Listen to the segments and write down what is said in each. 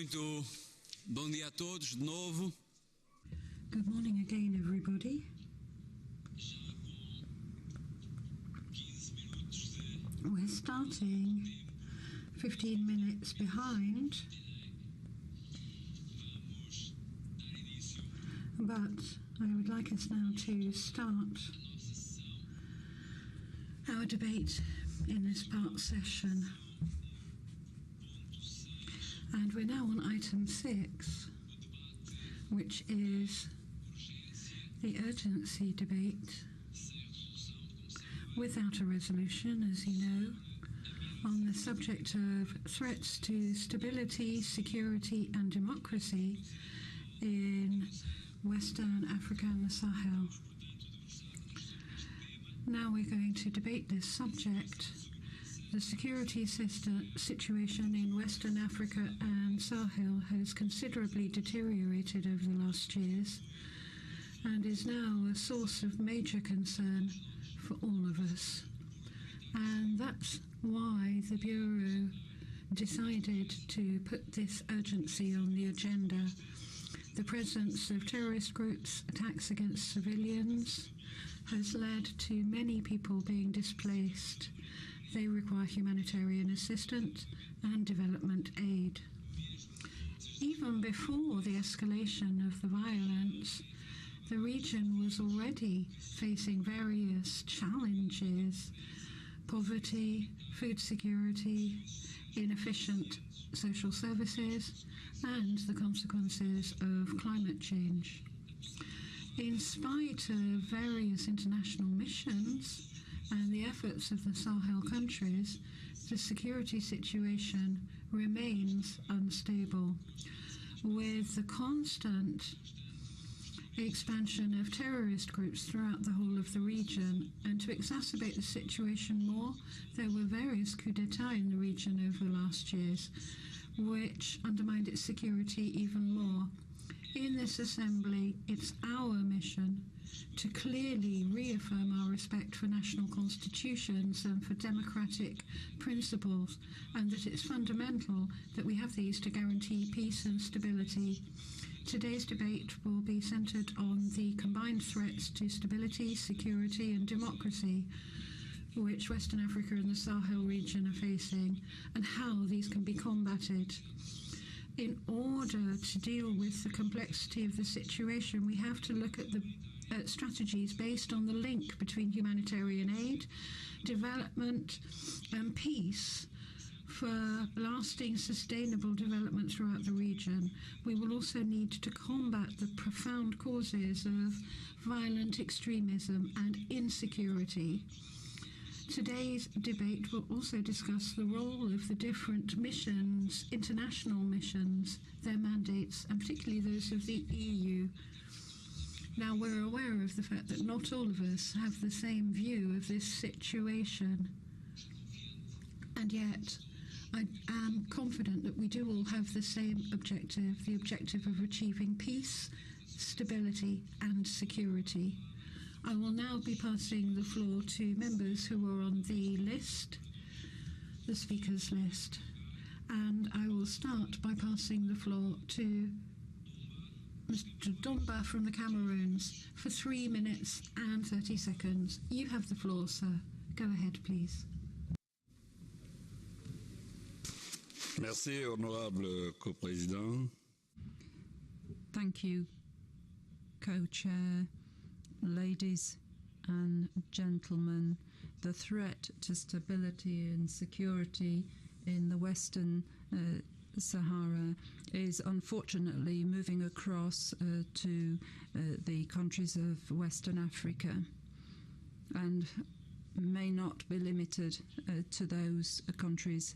Muito bom dia a todos de novo. Good morning again, everybody. We're starting 15 minutes behind, but I would like us now to start our debate in this part session. And we're now on item 6, which is the urgency debate without a resolution, as you know, on the subject of threats to stability, security and democracy in Western Africa and the Sahel. Now we're going to debate this subject. The security situation in Western Africa and Sahel has considerably deteriorated over the last years and is now a source of major concern for all of us. And that's why the Bureau decided to put this urgency on the agenda. The presence of terrorist groups, attacks against civilians, has led to many people being displaced. They require humanitarian assistance and development aid. Even before the escalation of the violence, the region was already facing various challenges: poverty, food security, inefficient social services, and the consequences of climate change. In spite of various international missions and the efforts of the Sahel countries, the security situation remains unstable, with the constant expansion of terrorist groups throughout the whole of the region. And to exacerbate the situation more, there were various coups d'etat in the region over the last years, which undermined its security even more. In this assembly, it's our mission to clearly reaffirm our respect for national constitutions and for democratic principles, and that it's fundamental that we have these to guarantee peace and stability. Today's debate will be centred on the combined threats to stability, security and democracy which Western Africa and the Sahel region are facing, and how these can be combated. In order to deal with the complexity of the situation, we have to look at the strategies based on the link between humanitarian aid, development and peace for lasting sustainable development throughout the region. We will also need to combat the profound causes of violent extremism and insecurity. Today's debate will also discuss the role of the different missions, international missions, their mandates, and particularly those of the EU. Now, we're aware of the fact that not all of us have the same view of this situation. And yet, I am confident that we do all have the same objective, the objective of achieving peace, stability, and security. I will now be passing the floor to members who are on the list, the speakers list. And I will start by passing the floor to Mr. Domba from the Cameroons for 3 minutes and 30 seconds. You have the floor, sir. Go ahead, please. Merci, honorable co-président. Thank you, co-chair. Ladies and gentlemen, the threat to stability and security in the Western Sahara is unfortunately moving across to the countries of Western Africa and may not be limited to those countries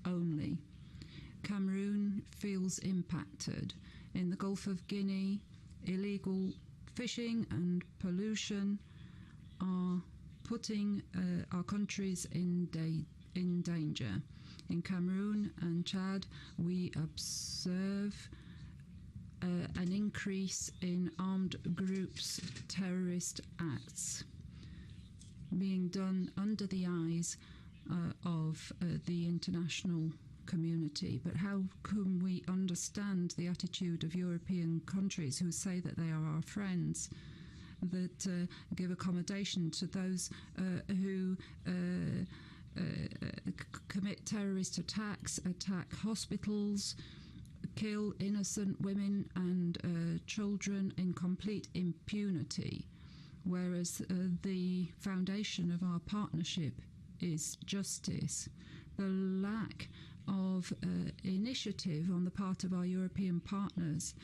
only. Cameroon feels impacted. In the Gulf of Guinea, illegal fishing and pollution are putting our countries in danger. In Cameroon and Chad, we observe an increase in armed groups' terrorist acts being done under the eyes of the international community, but how can we understand the attitude of European countries who say that they are our friends, that give accommodation to those who commit terrorist attacks, attack hospitals, kill innocent women and children in complete impunity, whereas the foundation of our partnership is justice. The lack of initiative on the part of our European partners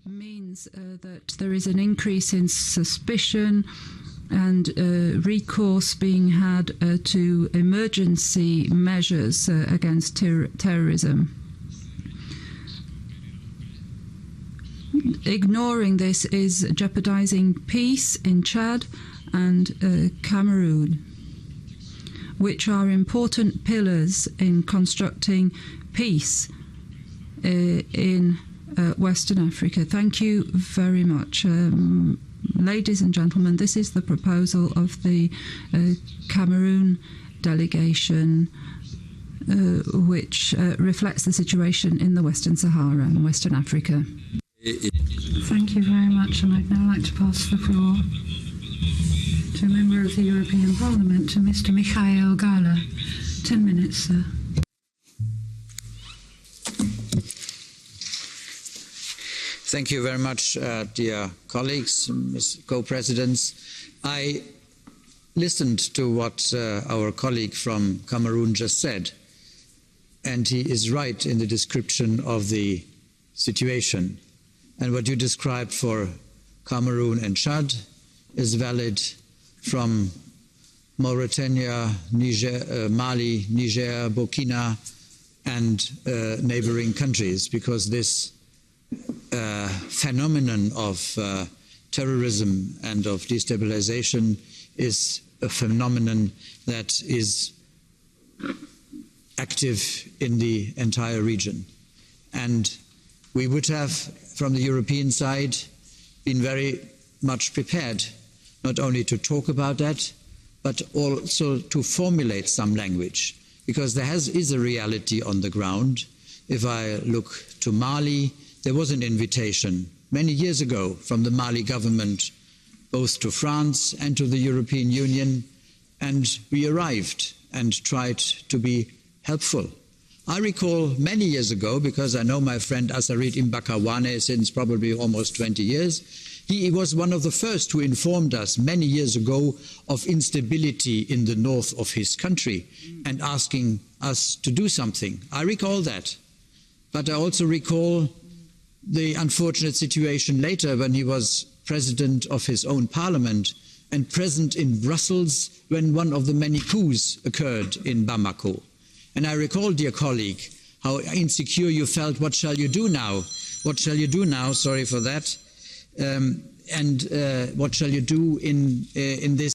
means that there is an increase in suspicion and recourse being had to emergency measures against terrorism. Ignoring this is jeopardizing peace in Chad and Cameroon, which are important pillars in constructing peace in Western Africa. Thank you very much. Ladies and gentlemen, this is the proposal of the Cameroon delegation, which reflects the situation in the Western Sahara and Western Africa. Thank you very much, and I'd now like to pass the floor to a member of the European Parliament, to Mr. Michael Gala. 10 minutes, sir. Thank you very much, dear colleagues, co-presidents. I listened to what our colleague from Cameroon just said, and he is right in the description of the situation. And what you described for Cameroon and Chad is valid from Mauritania, Niger, Mali, Niger, Burkina, and neighboring countries, because this phenomenon of terrorism and of destabilization is a phenomenon that is active in the entire region. And we would have, from the European side, been very much prepared not only to talk about that, but also to formulate some language, because there is a reality on the ground. If I look to Mali, there was an invitation many years ago from the Mali government, both to France and to the European Union, and we arrived and tried to be helpful. I recall many years ago, because I know my friend Assarid Mbakawane since probably almost 20 years, he was one of the first who informed us many years ago of instability in the north of his country and asking us to do something. I recall that. But I also recall the unfortunate situation later when he was president of his own parliament and present in Brussels when one of the many coups occurred in Bamako. And I recall, dear colleague, how insecure you felt. What shall you do now? What shall you do now? Sorry for that. What shall you do in this?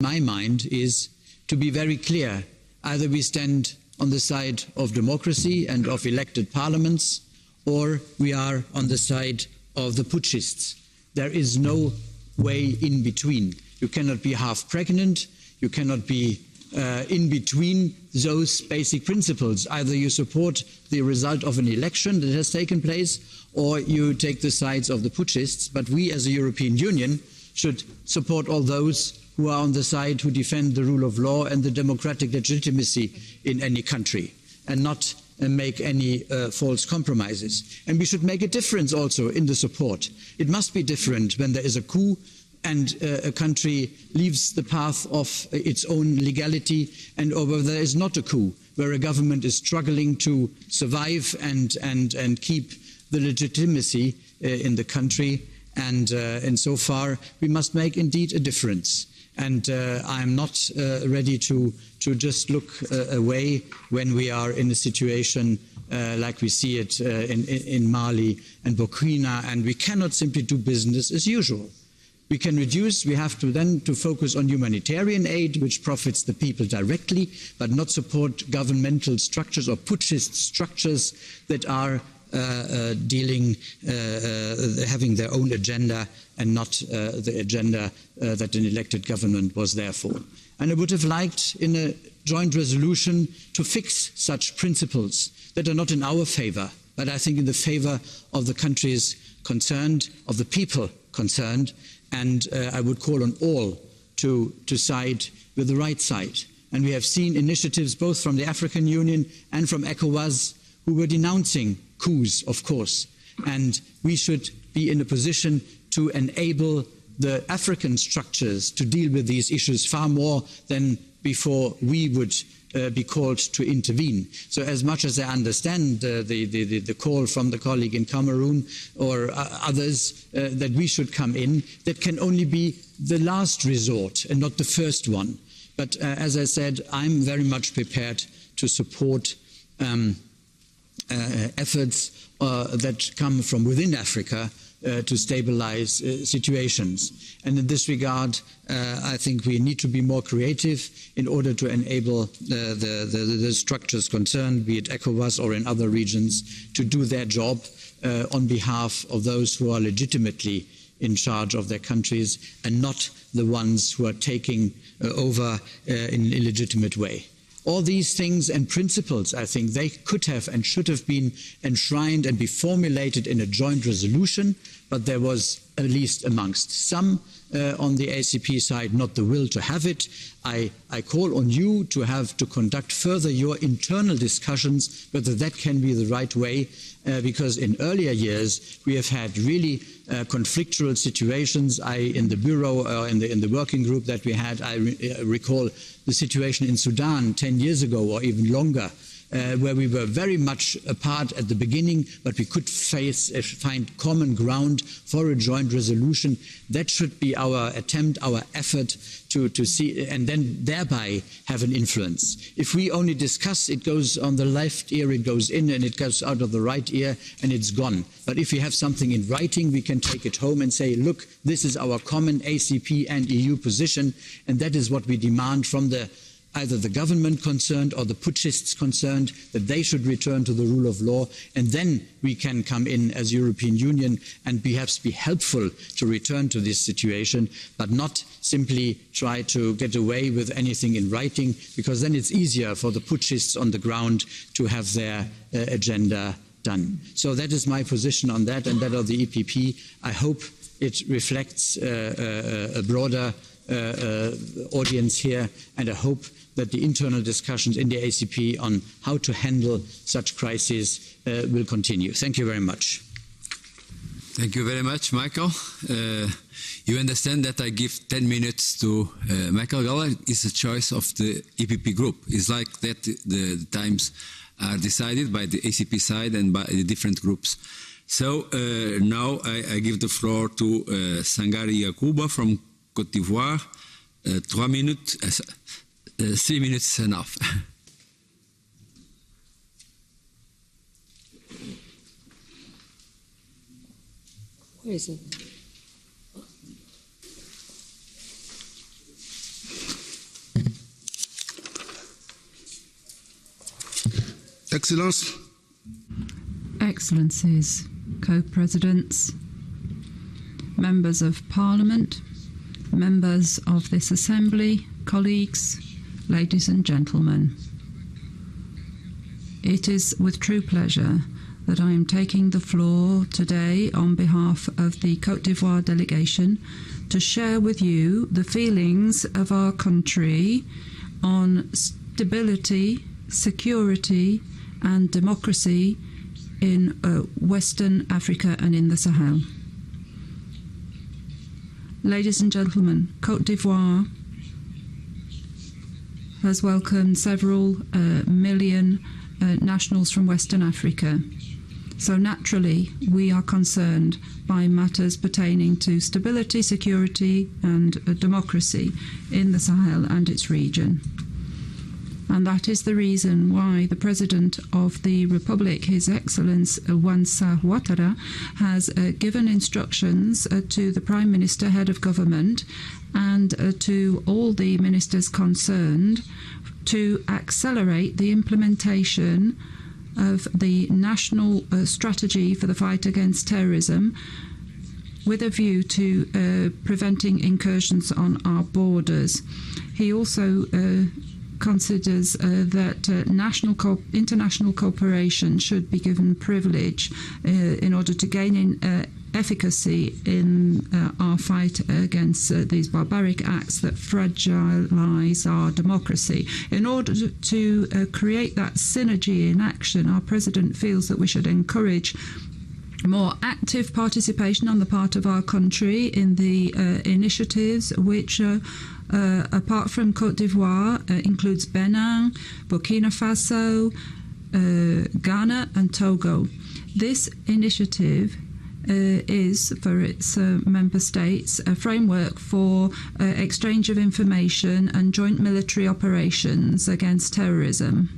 my mind is to be very clear. Either we stand on the side of democracy and of elected parliaments, or we are on the side of the putschists. There is no way in between. You cannot be half pregnant, you cannot be in between those basic principles. Either you support the result of an election that has taken place, or you take the sides of the putschists. But we as a European Union should support all those who are on the side who defend the rule of law and the democratic legitimacy in any country, and not make any false compromises. And we should make a difference also in the support. It must be different when there is a coup and a country leaves the path of its own legality, and over there is not a coup, where a government is struggling to survive and keep the legitimacy in the country. And so far, we must make indeed a difference. And I'm not ready to just look away when we are in a situation like we see it in Mali and Burkina, and we cannot simply do business as usual. We can reduce, we have to then to focus on humanitarian aid, which profits the people directly, but not support governmental structures or putschist structures that are having their own agenda and not the agenda that an elected government was there for. And I would have liked in a joint resolution to fix such principles that are not in our favor, but I think in the favor of the countries concerned, of the people concerned, and I would call on all to side with the right side. And we have seen initiatives both from the African Union and from ECOWAS who were denouncing coups, of course, and we should be in a position to enable the African structures to deal with these issues far more than before we would be called to intervene. So as much as I understand the call from the colleague in Cameroon or others that we should come in, that can only be the last resort and not the first one. But as I said, I'm very much prepared to support efforts that come from within Africa to stabilize situations. And in this regard, I think we need to be more creative in order to enable the structures concerned, be it ECOWAS or in other regions, to do their job on behalf of those who are legitimately in charge of their countries and not the ones who are taking over in an illegitimate way. All these things and principles, I think, they could have and should have been enshrined and be formulated in a joint resolution, but there was, at least amongst some on the ACP side, not the will to have it. I call on you to conduct further your internal discussions whether that can be the right way, because in earlier years we have had really conflictual situations. In the Bureau, in the working group that we had, I recall the situation in Sudan 10 years ago or even longer, where we were very much apart at the beginning, but we could find common ground for a joint resolution. That should be our attempt, our effort to see, and then thereby have an influence. If we only discuss, it goes on the left ear, it goes in, and it goes out of the right ear, and it's gone. But if we have something in writing, we can take it home and say, look, this is our common ACP and EU position, and that is what we demand from either the government concerned or the putschists concerned, that they should return to the rule of law, and then we can come in as European Union and perhaps be helpful to return to this situation, but not simply try to get away with anything in writing, because then it's easier for the putschists on the ground to have their agenda done. So that is my position on that, and that of the EPP. I hope it reflects a broader audience here, and I hope that the internal discussions in the ACP on how to handle such crises will continue. Thank you very much. Thank you very much, Michael. You understand that I give 10 minutes to Michael Gahler. It's a choice of the EPP group. It's like that the times are decided by the ACP side and by the different groups. So now I give the floor to Sangari Yakuba from Côte d'Ivoire. 3 minutes. 3 minutes enough. Where is it? Excellence. Excellencies, co-presidents, members of Parliament, members of this Assembly, colleagues, ladies and gentlemen. It is with true pleasure that I am taking the floor today on behalf of the Côte d'Ivoire delegation to share with you the feelings of our country on stability, security and democracy in Western Africa and in the Sahel. Ladies and gentlemen, Côte d'Ivoire has welcomed several million nationals from Western Africa. So naturally, we are concerned by matters pertaining to stability, security and democracy in the Sahel and its region. And that is the reason why the President of the Republic, His Excellency Wansa Ouattara, has given instructions to the Prime Minister, Head of Government, and to all the ministers concerned to accelerate the implementation of the national strategy for the fight against terrorism with a view to preventing incursions on our borders. He also considers that international cooperation should be given privilege in order to gain efficacy in our fight against these barbaric acts that fragilize our democracy. In order to create that synergy in action, our President feels that we should encourage more active participation on the part of our country in the initiatives which apart from Côte d'Ivoire, includes Benin, Burkina Faso, Ghana and Togo. This initiative is, for its member states, a framework for exchange of information and joint military operations against terrorism.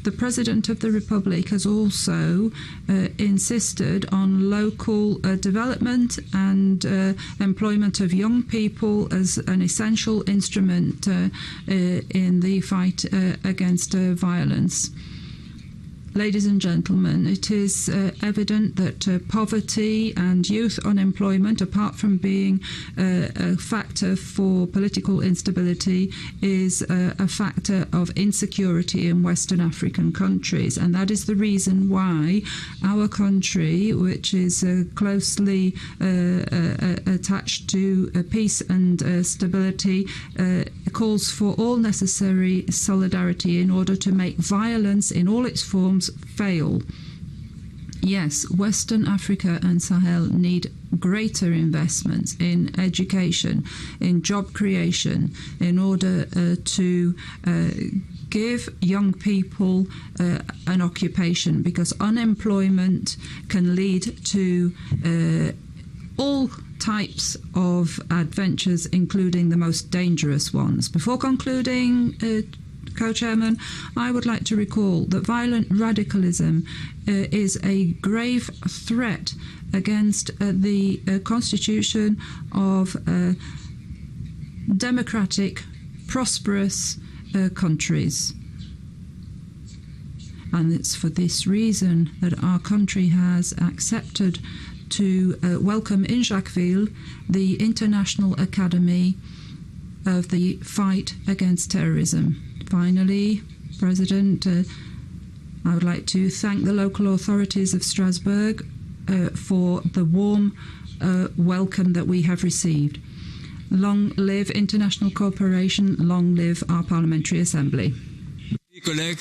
The President of the Republic has also insisted on local development and employment of young people as an essential instrument in the fight against violence. Ladies and gentlemen, it is evident that poverty and youth unemployment, apart from being a factor for political instability, is a factor of insecurity in Western African countries. And that is the reason why our country, which is closely attached to peace and stability, calls for all necessary solidarity in order to make violence in all its forms fail. Yes, Western Africa and Sahel need greater investments in education, in job creation, in order to give young people an occupation, because unemployment can lead to all types of adventures, including the most dangerous ones. Before concluding, Co-Chairman, I would like to recall that violent radicalism is a grave threat against the constitution of democratic, prosperous countries. And it's for this reason that our country has accepted to welcome in Jacquesville the International Academy of the Fight Against Terrorism. Finally, President, I would like to thank the local authorities of Strasbourg for the warm welcome that we have received. Long live international cooperation, long live our Parliamentary Assembly. Colleague.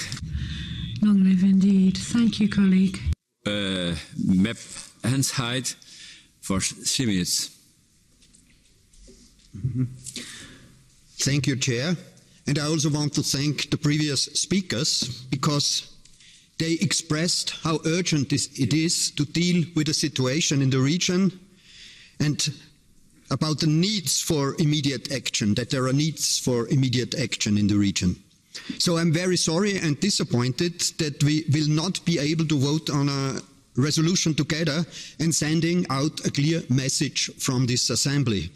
Long live indeed. Thank you, colleague. MEP Hans Heid for 3 minutes. Thank you, Chair. And I also want to thank the previous speakers because they expressed how urgent it is to deal with the situation in the region and about the needs for immediate action, that there are needs for immediate action in the region. So I'm very sorry and disappointed that we will not be able to vote on a resolution together and sending out a clear message from this assembly.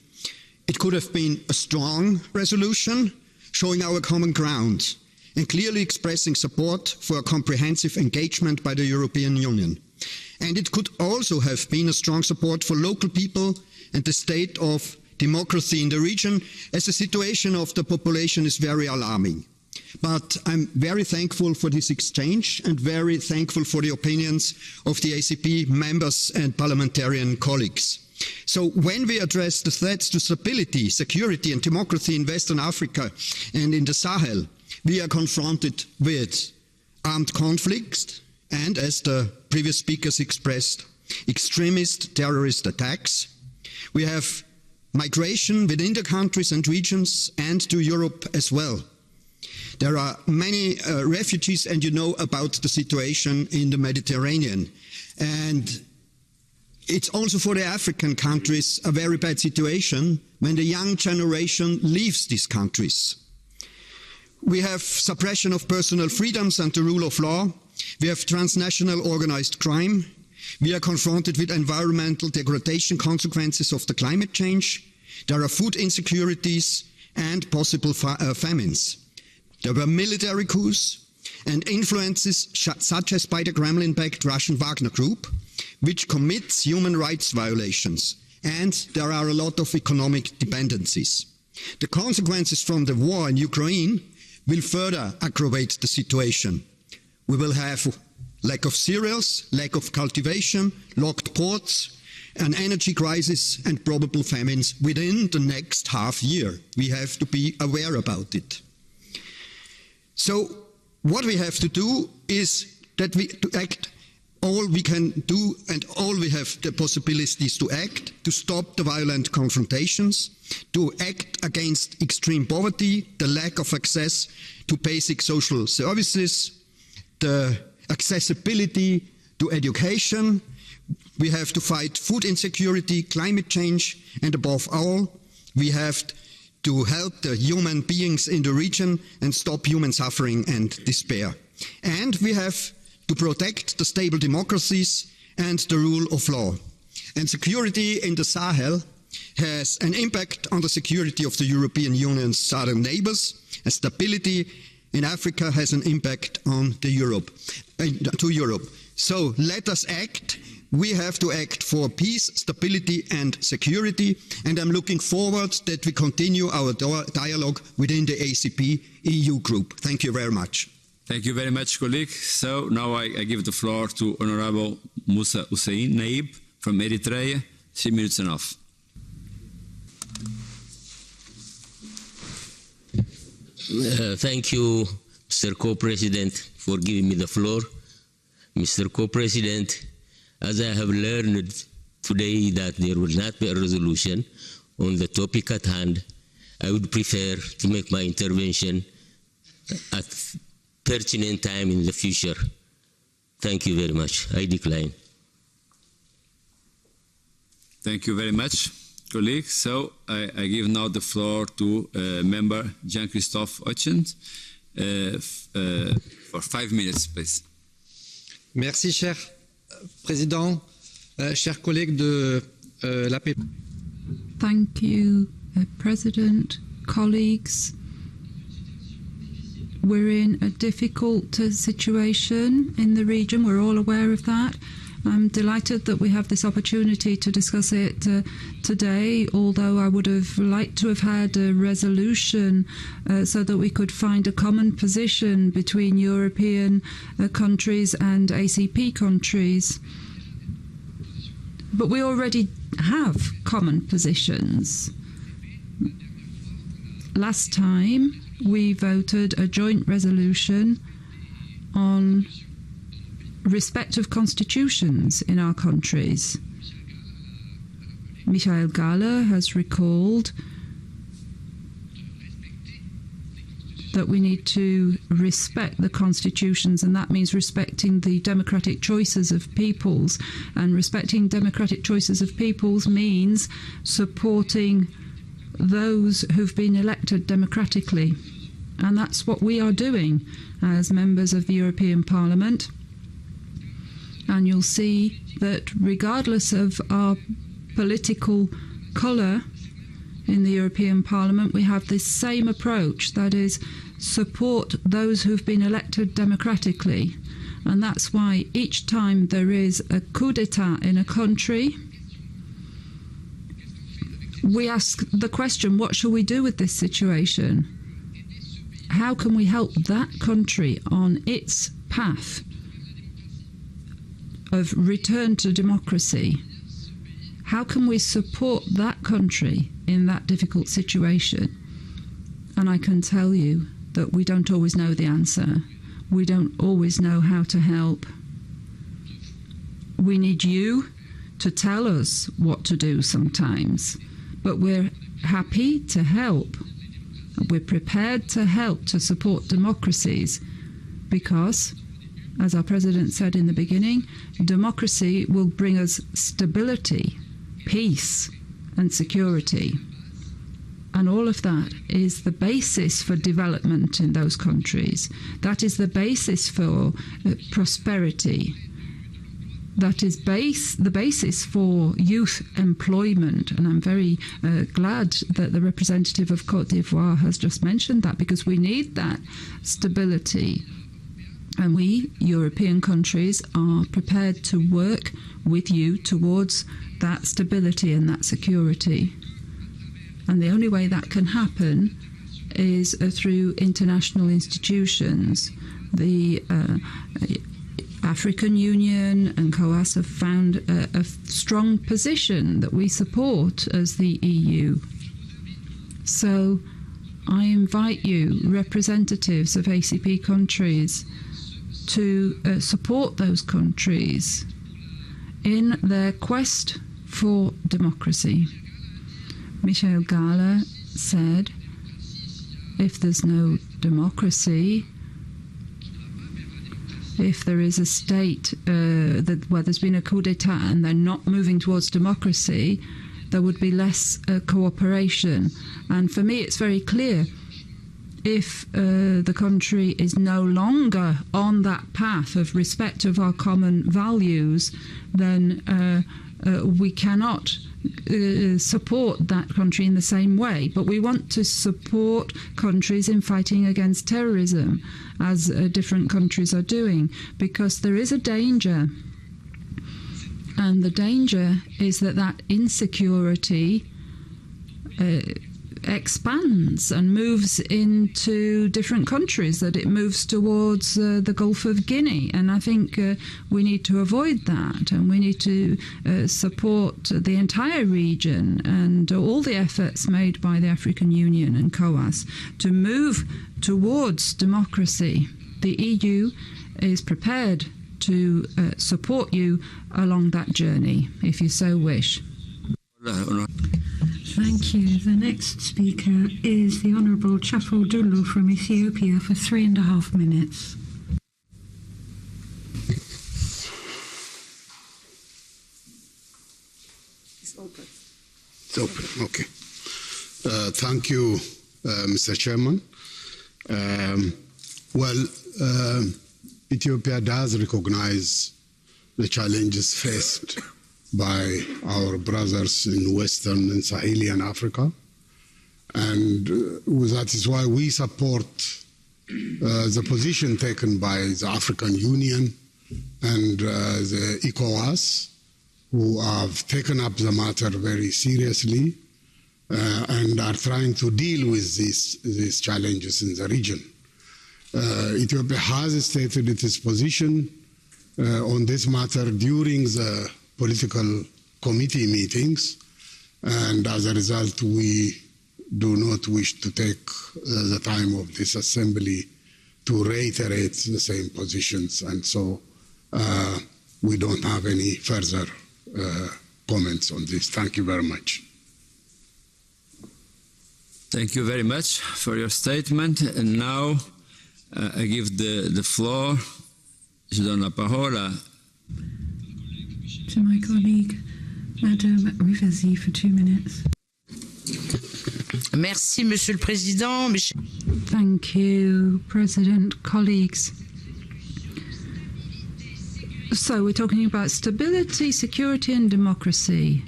It could have been a strong resolution showing our common ground. and clearly expressing support for a comprehensive engagement by the European Union. And it could also have been a strong support for local people and the state of democracy in the region, as the situation of the population is very alarming. But I'm very thankful for this exchange and very thankful for the opinions of the ACP members and parliamentarian colleagues. So when we address the threats to stability, security and democracy in Western Africa and in the Sahel, we are confronted with armed conflicts and, as the previous speakers expressed, extremist terrorist attacks. We have migration within the countries and regions and to Europe as well. There are many refugees, and you know about the situation in the Mediterranean. And it's also for the African countries a very bad situation when the young generation leaves these countries. We have suppression of personal freedoms and the rule of law. We have transnational organized crime. We are confronted with environmental degradation consequences of the climate change. There are food insecurities and possible famines. There were military coups and influences such as by the Kremlin-backed Russian Wagner Group, which commits human rights violations. And there are a lot of economic dependencies. The consequences from the war in Ukraine will further aggravate the situation. We will have lack of cereals, lack of cultivation, locked ports, an energy crisis and probable famines within the next half year. We have to be aware about it. So what we have to do is that we to act all we can do and all we have the possibilities to act, to stop the violent confrontations, to act against extreme poverty, the lack of access to basic social services, the accessibility to education. We have to fight food insecurity, climate change, and above all, we have to help the human beings in the region and stop human suffering and despair. And we have to protect the stable democracies and the rule of law. And security in the Sahel has an impact on the security of the European Union's southern neighbors, and stability in Africa has an impact on Europe. So let us act. We have to act for peace, stability and security, and I'm looking forward that we continue our dialogue within the ACP-EU group. Thank you very much. Thank you very much, colleague. So now I give the floor to Honorable Musa Hussein Naib from Eritrea. 3 minutes and a half. Thank you, Mr. Co-President, for giving me the floor. Mr. Co-President, as I have learned today that there will not be a resolution on the topic at hand, I would prefer to make my intervention at pertinent time in the future. Thank you very much. I decline. Thank you very much, colleague. So I give now the floor to member Jean-Christophe Ochent for 5 minutes, please. Merci, cher Président, chers collègues de l'APP. Thank you, President, colleagues. We're in a difficult situation in the region. We're all aware of that. I'm delighted that we have this opportunity to discuss it today, although I would have liked to have had a resolution so that we could find a common position between European countries and ACP countries. But we already have common positions. Last time we voted a joint resolution on respect of constitutions in our countries. Michael Gahler has recalled that we need to respect the constitutions, and that means respecting the democratic choices of peoples. And respecting democratic choices of peoples means supporting those who've been elected democratically. And that's what we are doing as members of the European Parliament. And you'll see that regardless of our political colour, in the European Parliament, we have this same approach, that is, support those who've been elected democratically. And that's why each time there is a coup d'etat in a country, we ask the question, what shall we do with this situation? How can we help that country on its path of return to democracy? How can we support that country in that difficult situation? And I can tell you that we don't always know the answer. We don't always know how to help. We need you to tell us what to do sometimes, but we're happy to help. We're prepared to help to support democracies because, as our president said in the beginning, democracy will bring us stability, peace, and security. And all of that is the basis for development in those countries. That is the basis for prosperity. That is the basis for youth employment. And I'm very glad that the representative of Côte d'Ivoire has just mentioned that, because we need that stability. And we, European countries, are prepared to work with you towards that stability and that security. And the only way that can happen is through international institutions. The African Union and COAS have found a strong position that we support as the EU. So I invite you, representatives of ACP countries, to support those countries in their quest for democracy. Michel Gala said, if there's no democracy, if there is a state where there's been a coup d'etat and they're not moving towards democracy, there would be less cooperation. And for me, it's very clear. If the country is no longer on that path of respect of our common values, then we cannot support that country in the same way. But we want to support countries in fighting against terrorism, as different countries are doing, because there is a danger. And the danger is that insecurity expands and moves into different countries, that it moves towards the Gulf of Guinea. And I think we need to avoid that, and we need to support the entire region and all the efforts made by the African Union and COAS to move towards democracy. The EU is prepared to support you along that journey, if you so wish. Thank you. The next speaker is the Honourable Chafo Dulu from Ethiopia for 3.5 minutes. It's open. It's open, okay. Thank you, Mr. Chairman. Ethiopia does recognize the challenges faced by our brothers in Western and Sahelian Africa. And that is why we support the position taken by the African Union and the ECOWAS, who have taken up the matter very seriously and are trying to deal with these challenges in the region. Ethiopia has stated its position on this matter during the political committee meetings, and as a result, we do not wish to take the time of this assembly to reiterate the same positions, and so we don't have any further comments on this. Thank you very much. Thank you very much for your statement. And now I give the floor, je donne la parole to my colleague, Madame Rivasi, for 2 minutes. Merci, Monsieur le Président. Thank you, President, colleagues. So we're talking about stability, security and democracy.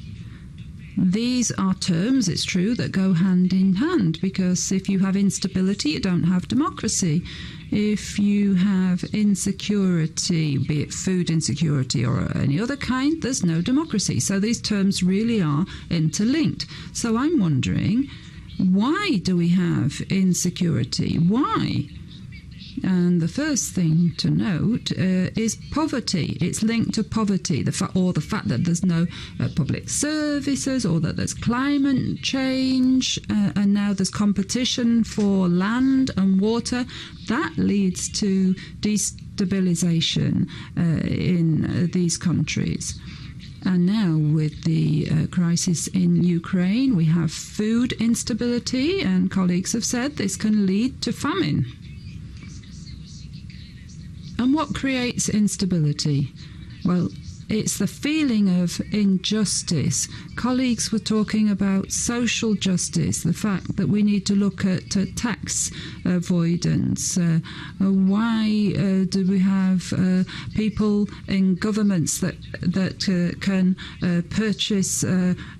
These are terms, it's true, that go hand in hand, because if you have instability, you don't have democracy. If you have insecurity, be it food insecurity or any other kind, there's no democracy. So these terms really are interlinked. So I'm wondering, why do we have insecurity? Why? And the first thing to note is poverty. It's linked to poverty, the fact that there's no public services, or that there's climate change, and now there's competition for land and water. That leads to destabilization in these countries. And now with the crisis in Ukraine, we have food instability, and colleagues have said this can lead to famine. And what creates instability? Well, it's the feeling of injustice. Colleagues were talking about social justice, the fact that we need to look at tax avoidance. Why do we have people in governments that can purchase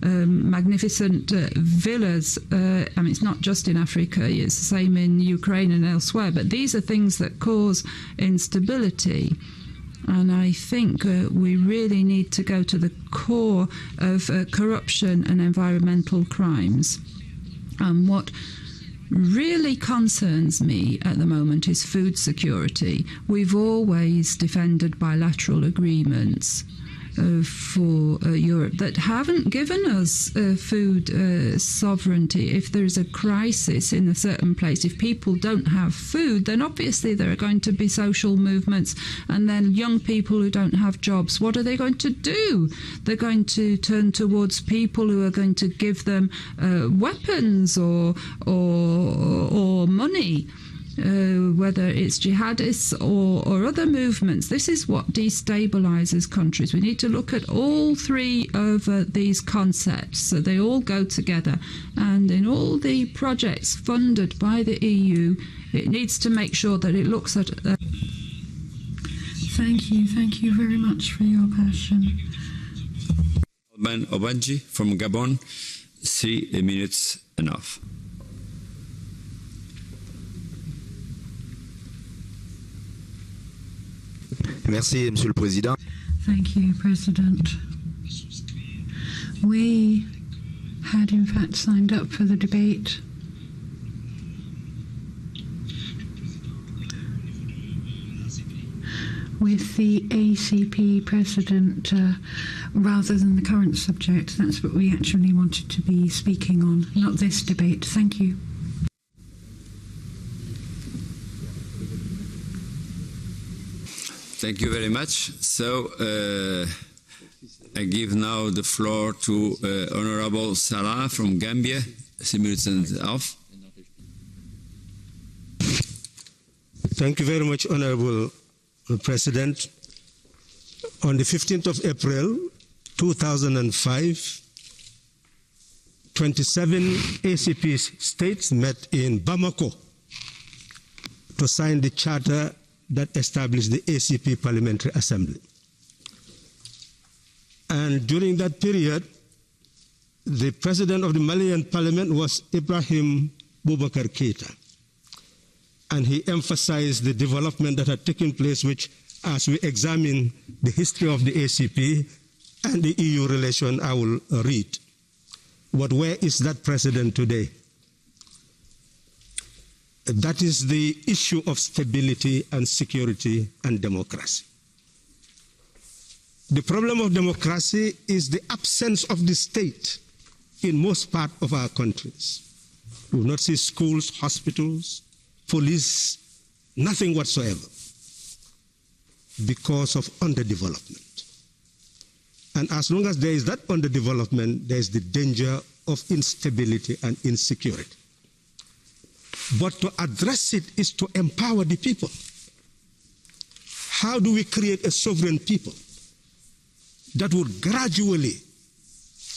magnificent villas? I mean, it's not just in Africa, it's the same in Ukraine and elsewhere, but these are things that cause instability. And I think we really need to go to the core of corruption and environmental crimes. And what really concerns me at the moment is food security. We've always defended bilateral agreements for Europe that haven't given us food sovereignty. If there's a crisis in a certain place, if people don't have food, then obviously there are going to be social movements, and then young people who don't have jobs, what are they going to do? They're going to turn towards people who are going to give them weapons or money. Whether it's jihadists or other movements. This is what destabilizes countries. We need to look at all three of these concepts, so they all go together. And in all the projects funded by the EU, it needs to make sure that it looks at... Thank you very much for your passion. Alban Obanji from Gabon, 3 minutes enough. Merci, Monsieur le Président. Thank you, President. We had in fact signed up for the debate with the ACP President rather than the current subject. That's what we actually wanted to be speaking on, not this debate. Thank you. Thank you very much. So I give now the floor to Honorable Salah from Gambia, 3 minutes and a half. Thank you very much, Honorable President. On the 15th of April 2005, 27 ACP states met in Bamako to sign the charter that established the ACP Parliamentary Assembly. And during that period, the president of the Malian Parliament was Ibrahim Boubacar Keïta. And he emphasized the development that had taken place, which, as we examine the history of the ACP and the EU relation, I will read. But where is that president today? That is the issue of stability and security and democracy. The problem of democracy is the absence of the state in most parts of our countries. We will not see schools, hospitals, police, nothing whatsoever, because of underdevelopment. And as long as there is that underdevelopment, there is the danger of instability and insecurity. But to address it is to empower the people. How do we create a sovereign people that would gradually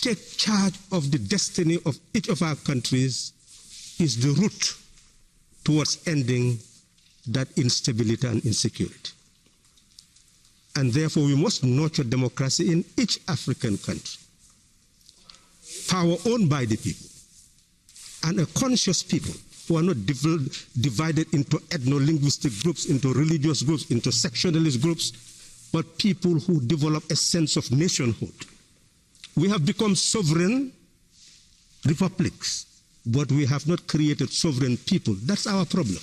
take charge of the destiny of each of our countries is the route towards ending that instability and insecurity. And therefore we must nurture democracy in each African country. power owned by the people, and a conscious people who are not divided into ethno-linguistic groups, into religious groups, into sectionalist groups, but people who develop a sense of nationhood. We have become sovereign republics, but we have not created sovereign people. That's our problem.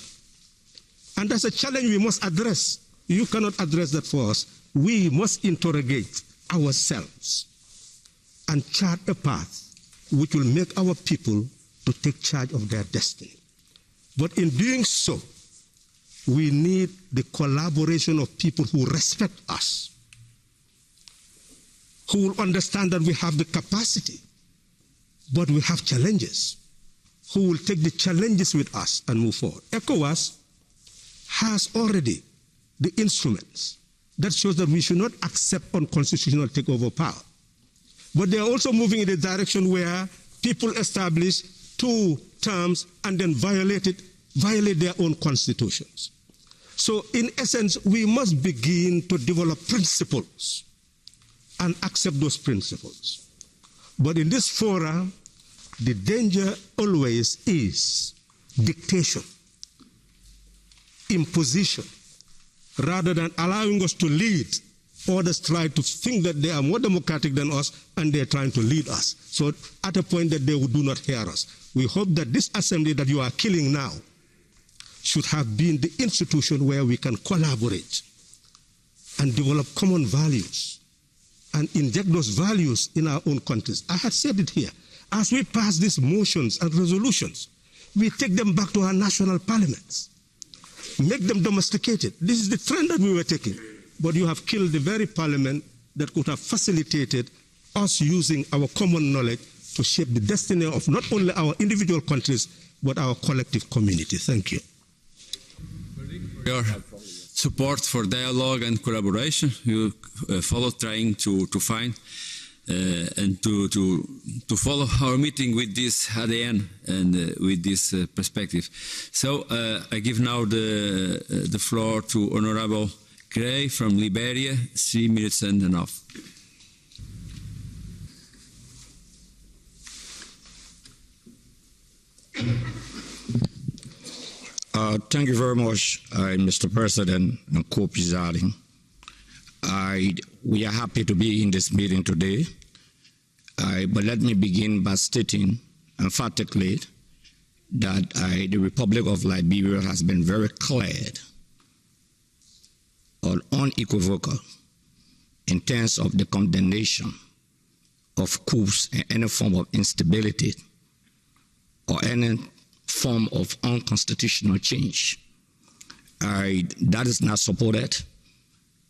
And that's a challenge we must address. You cannot address that for us. We must interrogate ourselves and chart a path which will make our people to take charge of their destiny. But in doing so, we need the collaboration of people who respect us, who will understand that we have the capacity, but we have challenges, who will take the challenges with us and move forward. ECOWAS has already the instruments that shows that we should not accept unconstitutional takeover power. But they are also moving in a direction where people establish 2 terms and then violate their own constitutions. So in essence, we must begin to develop principles and accept those principles. But in this forum, the danger always is dictation, imposition, rather than allowing us to lead. Others try to think that they are more democratic than us and they're trying to lead us. So at a point that they do not hear us. We hope that this assembly that you are killing now should have been the institution where we can collaborate and develop common values and inject those values in our own countries. I had said it here. As we pass these motions and resolutions, we take them back to our national parliaments, make them domesticated. This is the trend that we were taking. But you have killed the very parliament that could have facilitated us using our common knowledge to shape the destiny of not only our individual countries, but our collective community. Thank you. Your support for dialogue and collaboration, you follow trying to find and to follow our meeting with this ADN and with this perspective. So I give now the floor to Honorable Gray from Liberia, 3 minutes and a half. Thank you very much, Mr. President and co-presiding. We are happy to be in this meeting today, but let me begin by stating emphatically that the Republic of Liberia has been very clear or unequivocal in terms of the condemnation of coups and any form of instability or any form of unconstitutional change. That is not supported,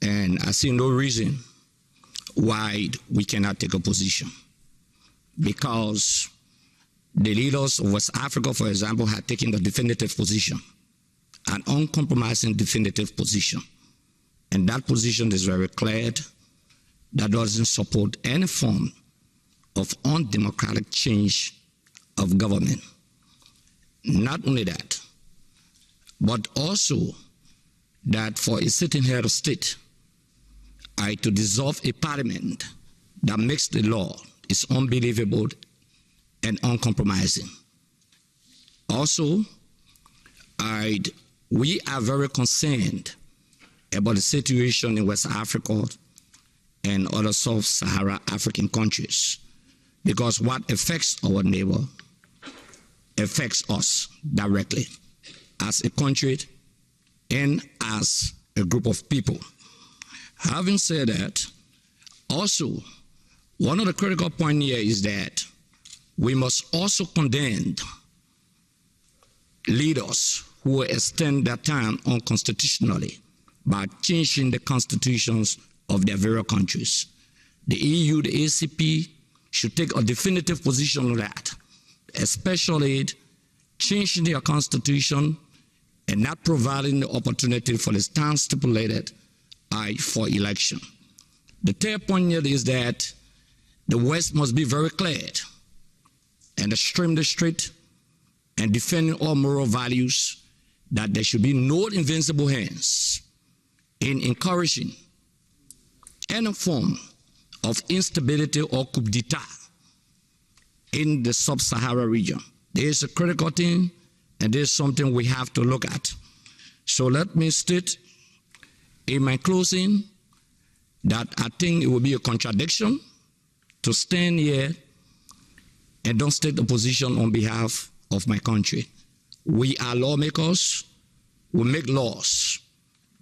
and I see no reason why we cannot take a position, because the leaders of West Africa, for example, had taken the definitive position, an uncompromising definitive position. And that position is very clear. That doesn't support any form of undemocratic change of government. Not only that, but also that for a sitting head of state to dissolve a parliament that makes the law is unbelievable and uncompromising. Also, we are very concerned about the situation in West Africa and other sub-Saharan African countries, because what affects our neighbor affects us directly as a country and as a group of people. Having said that, also, one of the critical points here is that we must also condemn leaders who extend their time unconstitutionally by changing the constitutions of their various countries. The EU, the ACP, should take a definitive position on that, especially changing their constitution and not providing the opportunity for the time stipulated for election. The third point here is that the West must be very clear and extremely strict and defending all moral values, that there should be no invincible hands in encouraging any form of instability or coup d'etat in the sub-Sahara region. There is a critical thing, and there's something we have to look at. So let me state in my closing that I think it will be a contradiction to stand here and don't state the position on behalf of my country. We are lawmakers. We make laws.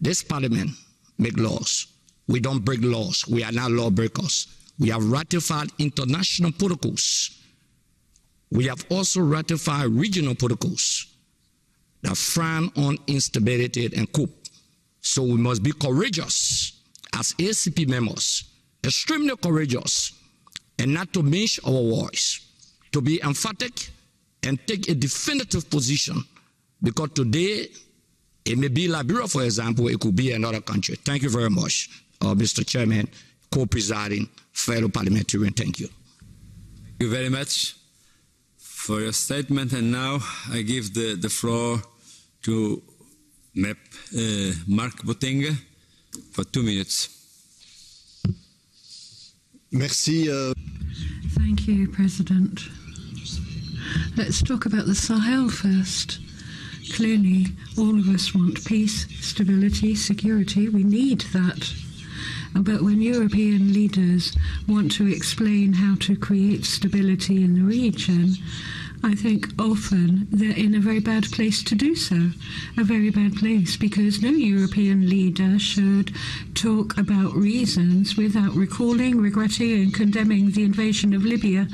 This parliament make laws. We don't break laws. We are not lawbreakers. We have ratified international protocols. We have also ratified regional protocols that frown on instability and coup. So we must be courageous as ACP members, extremely courageous, and not to mince our voice, to be emphatic and take a definitive position, because today it may be Liberia, for example, it could be another country. Thank you very much, Mr. Chairman, co-presiding, fellow parliamentarian. Thank you. Thank you very much for your statement. And now I give the floor to MEP Mark Botenga for 2 minutes. Merci. Thank you, President. Let's talk about the Sahel first. Clearly, all of us want peace, stability, security. We need that. But when European leaders want to explain how to create stability in the region, I think often they're in a very bad place to do so. A very bad place, because no European leader should talk about reasons without recalling, regretting and condemning the invasion of Libya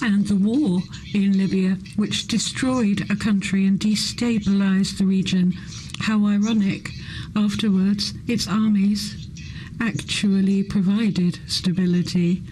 and the war in Libya, which destroyed a country and destabilized the region. How ironic. Afterwards, its armies actually provided stability.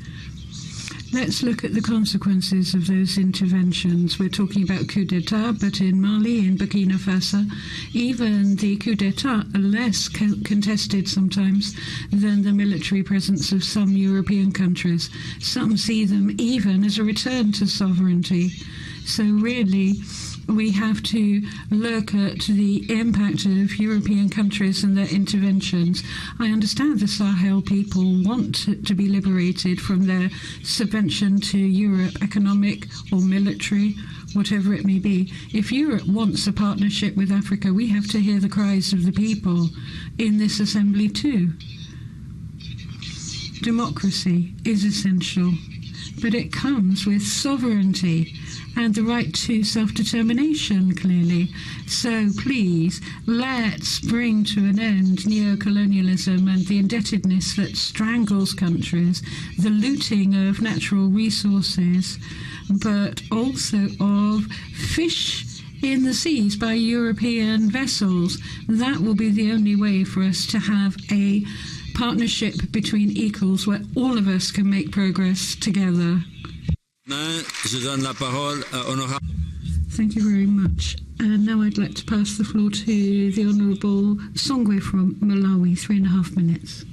Let's look at the consequences of those interventions. We're talking about coup d'etat, but in Mali, in Burkina Faso, even the coup d'etat are less contested sometimes than the military presence of some European countries. Some see them even as a return to sovereignty. So really, we have to look at the impact of European countries and their interventions. I understand the Sahel people want to be liberated from their subvention to Europe, economic or military, whatever it may be. If Europe wants a partnership with Africa, we have to hear the cries of the people in this assembly too. Democracy is essential, but it comes with sovereignty and the right to self-determination, clearly. So please, let's bring to an end neocolonialism and the indebtedness that strangles countries, the looting of natural resources, but also of fish in the seas by European vessels. That will be the only way for us to have a partnership between equals where all of us can make progress together. Thank you very much. And now I'd like to pass the floor to the Honourable Songwe from Malawi, 3.5 minutes.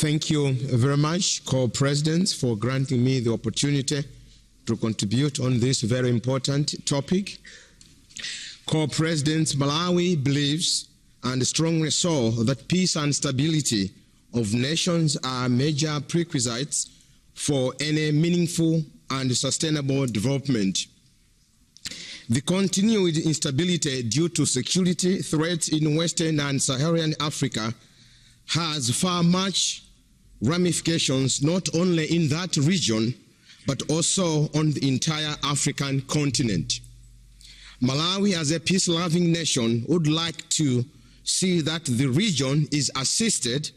Thank you very much, co-presidents, for granting me the opportunity to contribute on this very important topic. Co-presidents, Malawi believes and strongly so that peace and stability of nations are major prerequisites for any meaningful and sustainable development. The continued instability due to security threats in Western and Saharan Africa has far much ramifications not only in that region, but also on the entire African continent. Malawi, as a peace-loving nation, would like to see that the region is assisted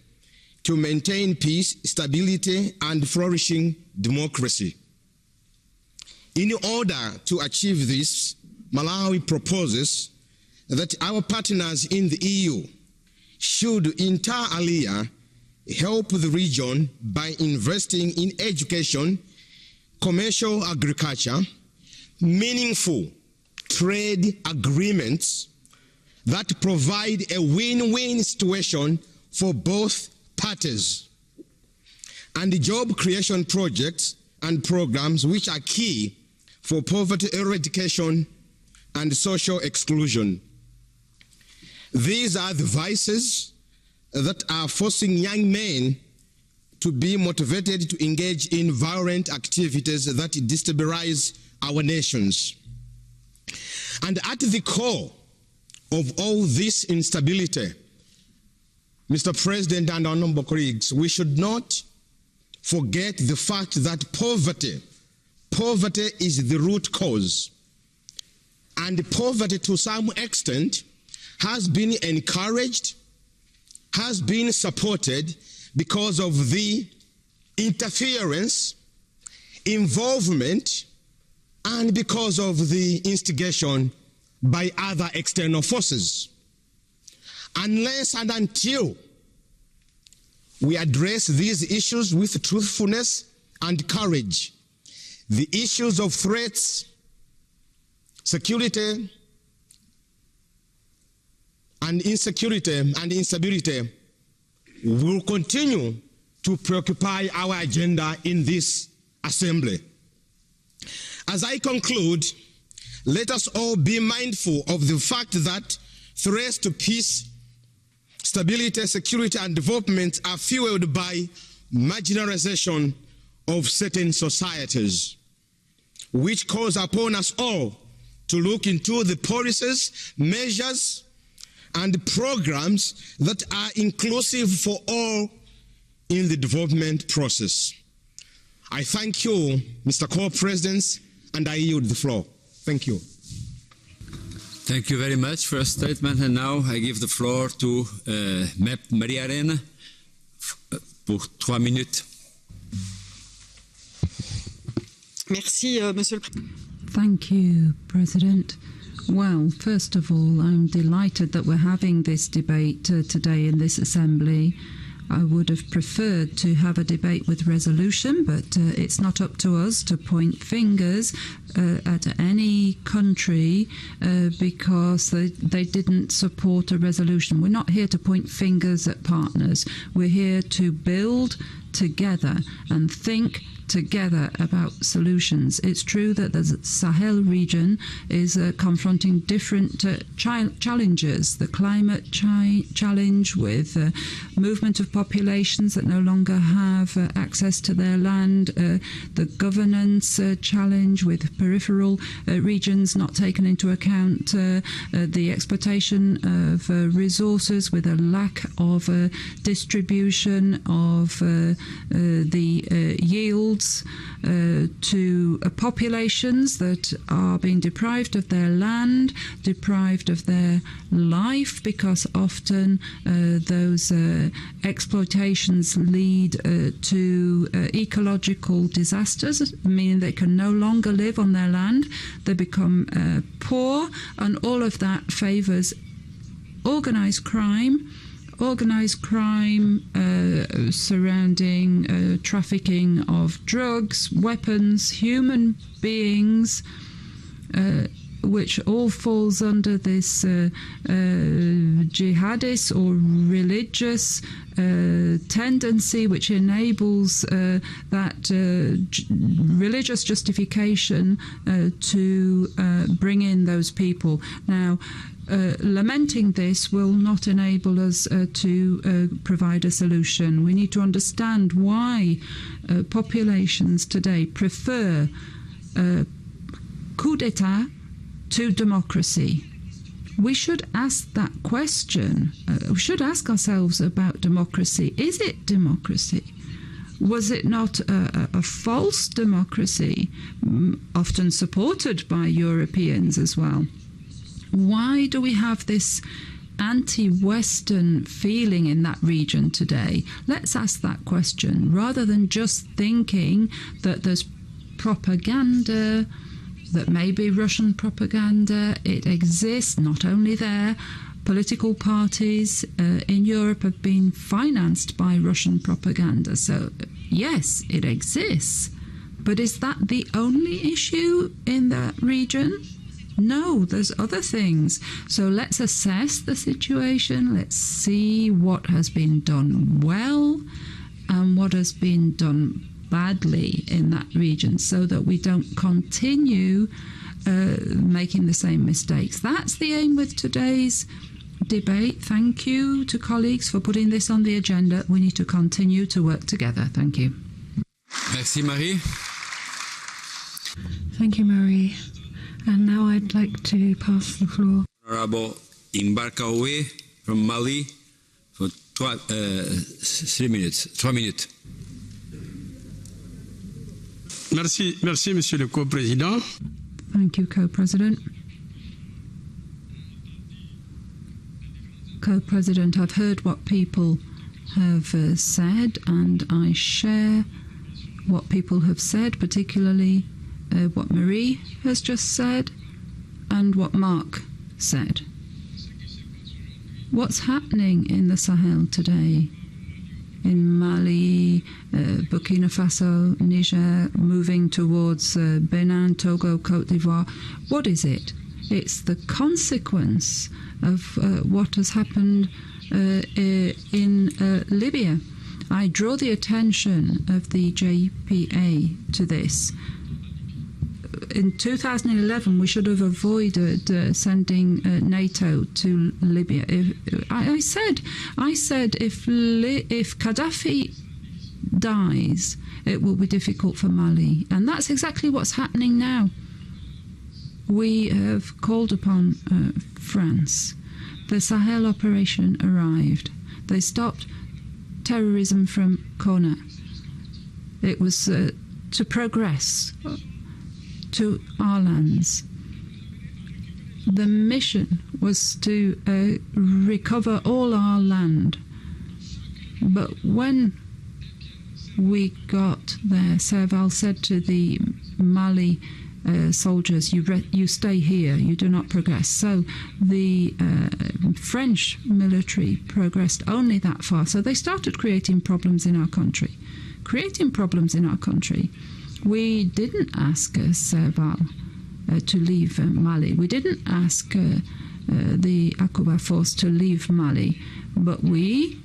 to maintain peace, stability, and flourishing democracy. In order to achieve this, Malawi proposes that our partners in the EU should inter alia help the region by investing in education, commercial agriculture, meaningful trade agreements that provide a win-win situation for both parties, and the job creation projects and programs which are key for poverty eradication and social exclusion. These are the vices that are forcing young men to be motivated to engage in violent activities that destabilize our nations. And at the core of all this instability, Mr. President and honorable colleagues, we should not forget the fact that poverty is the root cause. And poverty, to some extent, has been encouraged, has been supported because of the interference, involvement, and because of the instigation by other external forces. Unless and until we address these issues with truthfulness and courage, the issues of threats, security, and insecurity and instability will continue to preoccupy our agenda in this assembly. As I conclude, let us all be mindful of the fact that threats to peace, stability, security, and development are fueled by marginalization of certain societies, which calls upon us all to look into the policies, measures, and programs that are inclusive for all in the development process. I thank you, Mr. Co-Presidents, and I yield the floor. Thank you. Thank you very much for a statement. And now I give the floor to Maria Arena pour 3 minutes. Merci, Monsieur le Président. Thank you, President. Well, first of all, I'm delighted that we're having this debate today in this Assembly. I would have preferred to have a debate with resolution, but it's not up to us to point fingers at any country because they didn't support a resolution. We're not here to point fingers at partners. We're here to build together and think together about solutions. It's true that the Sahel region is confronting different challenges. The climate challenge with movement of populations that no longer have access to their land, the governance challenge with peripheral regions not taken into account, the exploitation of resources with a lack of distribution of the yields to populations that are being deprived of their land, deprived of their life, because often those exploitations lead to ecological disasters, meaning they can no longer live on their land. They become poor, and all of that favors organized crime surrounding trafficking of drugs, weapons, human beings, which all falls under this jihadist or religious tendency, which enables that religious justification to bring in those people. Now, lamenting this will not enable us to provide a solution. We need to understand why populations today prefer coup d'etat to democracy. We should ask that question. We should ask ourselves about democracy. Is it democracy? Was it not a false democracy, often supported by Europeans as well? Why do we have this anti-Western feeling in that region today? Let's ask that question, rather than just thinking that there's propaganda, that maybe Russian propaganda, it exists not only there. Political parties in Europe have been financed by Russian propaganda. So, yes, it exists. But is that the only issue in that region? No, there's other things. So let's assess the situation. Let's see what has been done well and what has been done badly in that region, so that we don't continue making the same mistakes. That's the aim with today's debate. Thank you to colleagues for putting this on the agenda. We need to continue to work together. Thank you. Merci, Marie. Thank you, Marie. And now I'd like to pass the floor. Honorable Imbarkaoue from Mali for 3 minutes. Merci, Monsieur le Co-Président. Thank you, Co-President. Co-President, I've heard what people have said, and I share what people have said, particularly what Marie has just said and what Mark said. What's happening in the Sahel today? In Mali, Burkina Faso, Niger, moving towards Benin, Togo, Côte d'Ivoire. What is it? It's the consequence of what has happened in Libya. I draw the attention of the JPA to this. In 2011, we should have avoided sending NATO to Libya. I said if Gaddafi dies, it will be difficult for Mali, and that's exactly what's happening now. We have called upon France. The Sahel operation arrived. They stopped terrorism from Kona. It was to progress to our lands. The mission was to recover all our land. But when we got there, Serval said to the Mali soldiers, you stay here, you do not progress. So the French military progressed only that far. So they started creating problems in our country. We didn't ask Serval to leave Mali. We didn't ask the Akuba force to leave Mali. But we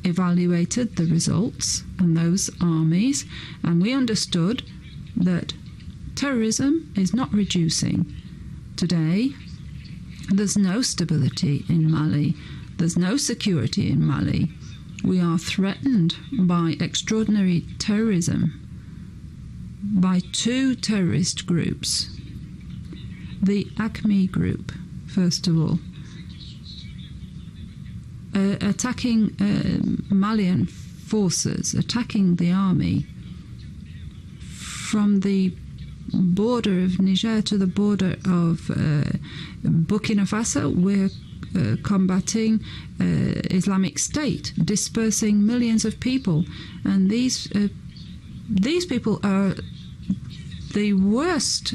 evaluated the results and those armies, and we understood that terrorism is not reducing. Today, there's no stability in Mali. There's no security in Mali. We are threatened by extraordinary terrorism by two terrorist groups. The ACME group, first of all, attacking Malian forces, attacking the army from the border of Niger to the border of Burkina Faso. We're combating Islamic State, dispersing millions of people, and these people are the worst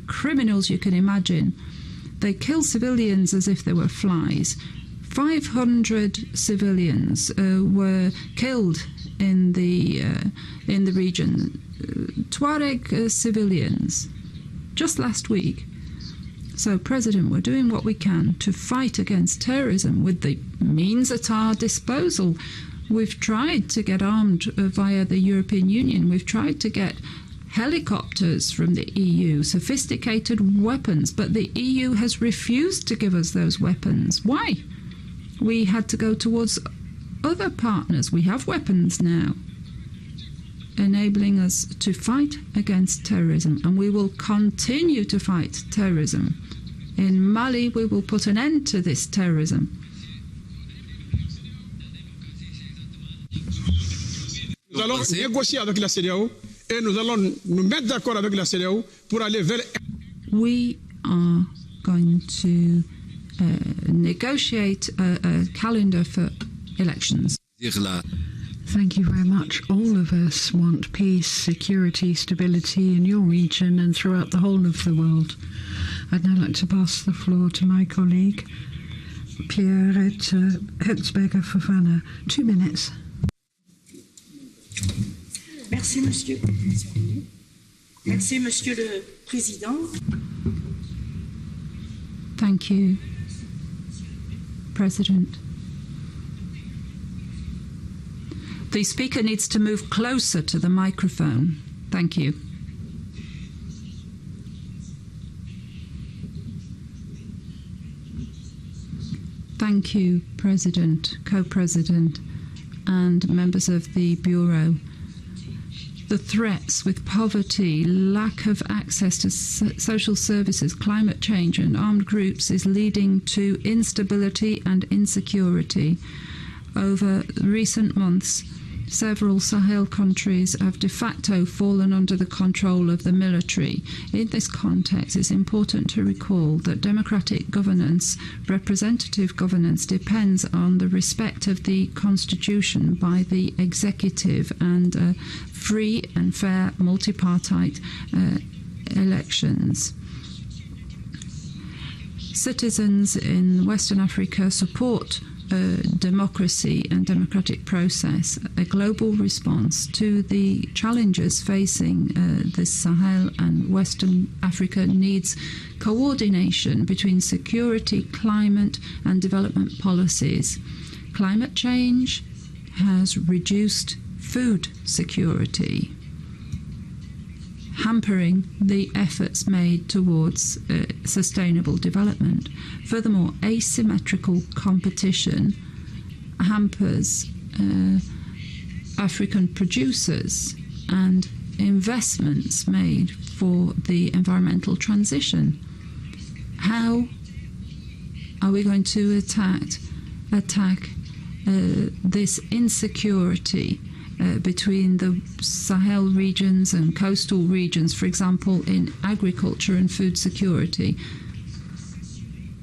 criminals you can imagine. They kill civilians as if they were flies. 500 civilians were killed in the region. Tuareg civilians, just last week. So, President, we're doing what we can to fight against terrorism with the means at our disposal. We've tried to get armed via the European Union. We've tried to get helicopters from the EU, sophisticated weapons, but the EU has refused to give us those weapons. Why? We had to go towards other partners. We have weapons now, enabling us to fight against terrorism, and we will continue to fight terrorism. In Mali, we will put an end to this terrorism. Nous allons négocier avec la CEDEAO et nous allons nous mettre d'accord avec la CEDEAO pour aller vers... We are going to negotiate a calendar for elections. Thank you very much. All of us want peace, security, stability in your region and throughout the whole of the world. I'd now like to pass the floor to my colleague, Pierrette Hetzberger-Fofana. 2 minutes. Merci, Monsieur. Merci, Monsieur le Président. Thank you, President. The speaker needs to move closer to the microphone. Thank you. Thank you, President, Co-President, and members of the Bureau. The threats with poverty, lack of access to social services, climate change and armed groups is leading to instability and insecurity. Over recent months, several Sahel countries have de facto fallen under the control of the military. In this context, it's important to recall that democratic governance, representative governance, depends on the respect of the constitution by the executive and free and fair multipartite elections. Citizens in Western Africa support democracy and democratic process. A global response to the challenges facing the Sahel and Western Africa needs coordination between security, climate and development policies. Climate change has reduced food security, hampering the efforts made towards sustainable development. Furthermore, asymmetrical competition hampers African producers and investments made for the environmental transition. How are we going to attack this insecurity between the Sahel regions and coastal regions, for example, in agriculture and food security?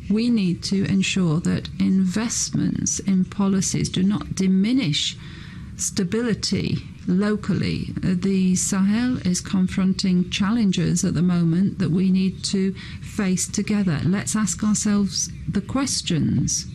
We need to ensure that investments in policies do not diminish stability locally. The Sahel is confronting challenges at the moment that we need to face together. Let's ask ourselves the questions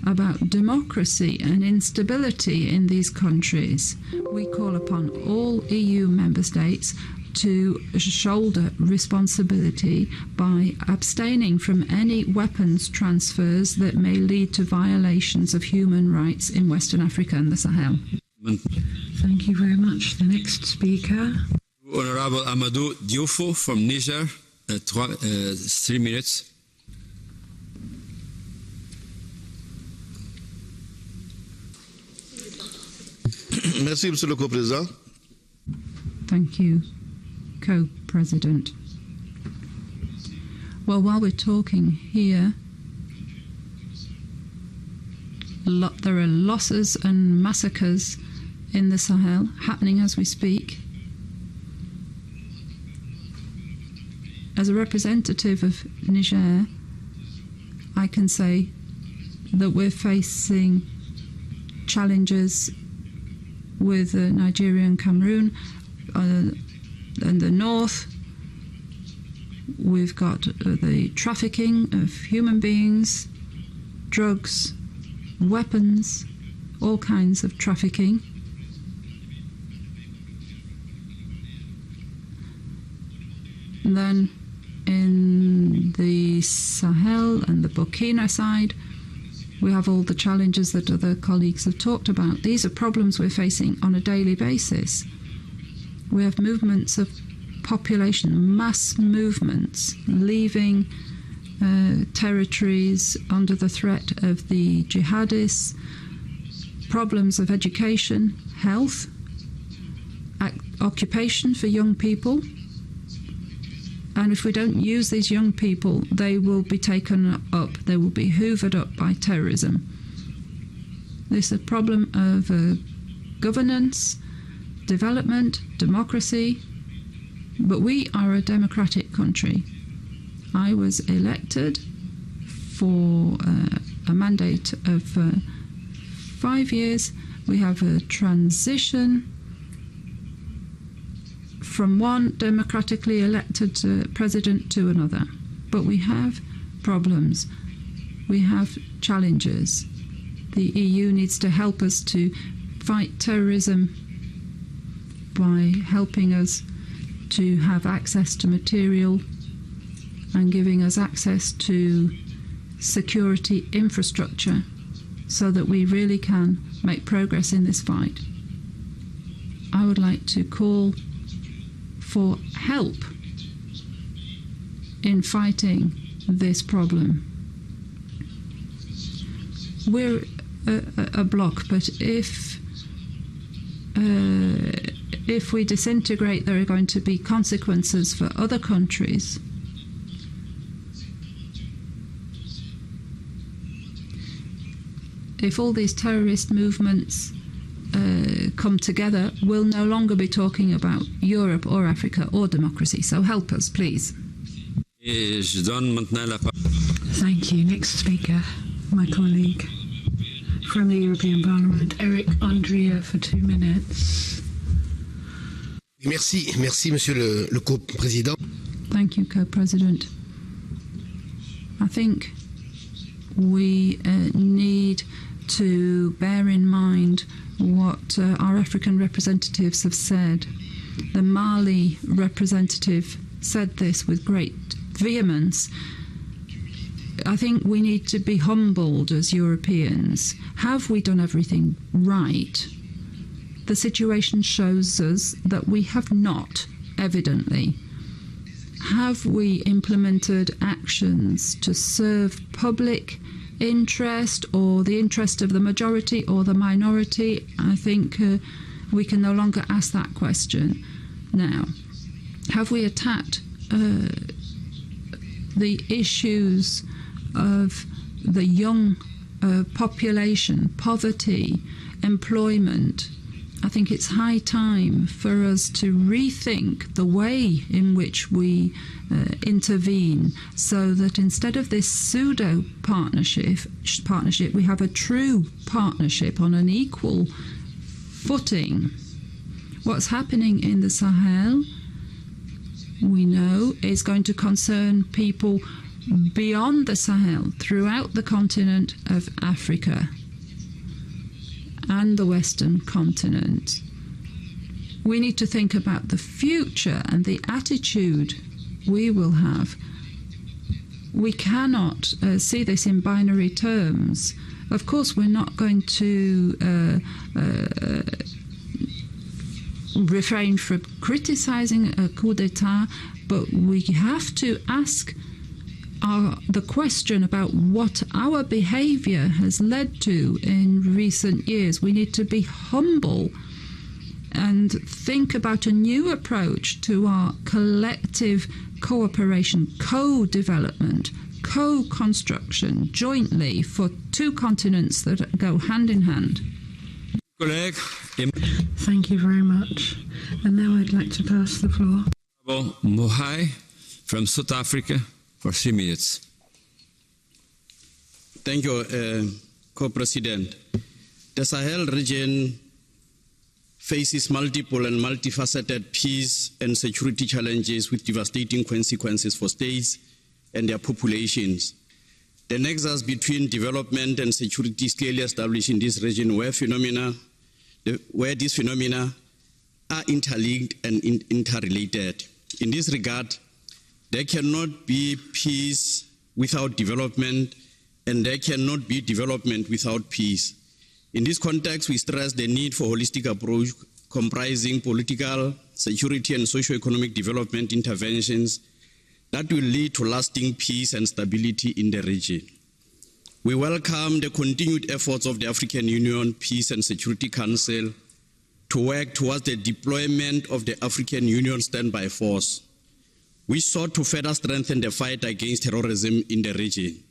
about democracy and instability in these countries. We call upon all EU member states to shoulder responsibility by abstaining from any weapons transfers that may lead to violations of human rights in Western Africa and the Sahel. Thank you very much. The next speaker. Honorable Amadou Dioufo from Niger, 3 minutes. Merci, Monsieur le Co-Président. Thank you, Co-President. Well, while we're talking here, there are losses and massacres in the Sahel happening as we speak. As a representative of Niger, I can say that we're facing challenges with Nigeria and Cameroon. In the north, we've got the trafficking of human beings, drugs, weapons, all kinds of trafficking. And then in the Sahel and the Burkina side, we have all the challenges that other colleagues have talked about. These are problems we're facing on a daily basis. We have movements of population, mass movements, leaving territories under the threat of the jihadists, problems of education, health, occupation for young people. And if we don't use these young people, they will be taken up, they will be hoovered up by terrorism. There's a problem of governance, development, democracy, but we are a democratic country. I was elected for a mandate of 5 years. We have a transition from one democratically elected president to another. But we have problems. We have challenges. The EU needs to help us to fight terrorism by helping us to have access to material and giving us access to security infrastructure so that we really can make progress in this fight. I would like to call for help in fighting this problem. we're a bloc, but if we disintegrate, there are going to be consequences for other countries. If all these terrorist movements come together, we'll no longer be talking about Europe or Africa or democracy. So help us, please. Thank you. Next speaker, my colleague from the European Parliament, Eric Andrea, for 2 minutes. Merci, Monsieur le Co-Président. Thank you, Co-President. I think we need to bear in mind what our African representatives have said. The Mali representative said this with great vehemence. I think we need to be humbled as Europeans. Have we done everything right? The situation shows us that we have not, evidently. Have we implemented actions to serve public interest or the interest of the majority or the minority? I think we can no longer ask that question now. Have we attacked the issues of the young population, poverty, employment? I think it's high time for us to rethink the way in which we intervene, so that instead of this pseudo partnership, we have a true partnership on an equal footing. What's happening in the Sahel, we know, is going to concern people beyond the Sahel, throughout the continent of Africa and the Western continent. We need to think about the future and the attitude we will have. We cannot see this in binary terms. Of course, we're not going to refrain from criticizing a coup d'etat, but we have to ask the question about what our behavior has led to in recent years. We need to be humble and think about a new approach to our collective cooperation, co-development, co-construction, jointly for two continents that go hand in hand. Thank you very much. And now I'd like to pass the floor. Mohai from South Africa for 3 minutes. Thank you, Co-President. The Sahel region faces multiple and multifaceted peace and security challenges with devastating consequences for states and their populations. The nexus between development and security is clearly established in this region, where these phenomena are interlinked and interrelated. In this regard, there cannot be peace without development, and there cannot be development without peace. In this context, we stress the need for a holistic approach comprising political, security, and socio-economic development interventions that will lead to lasting peace and stability in the region. We welcome the continued efforts of the African Union Peace and Security Council to work towards the deployment of the African Union Standby Force, which sought to further strengthen the fight against terrorism in the region.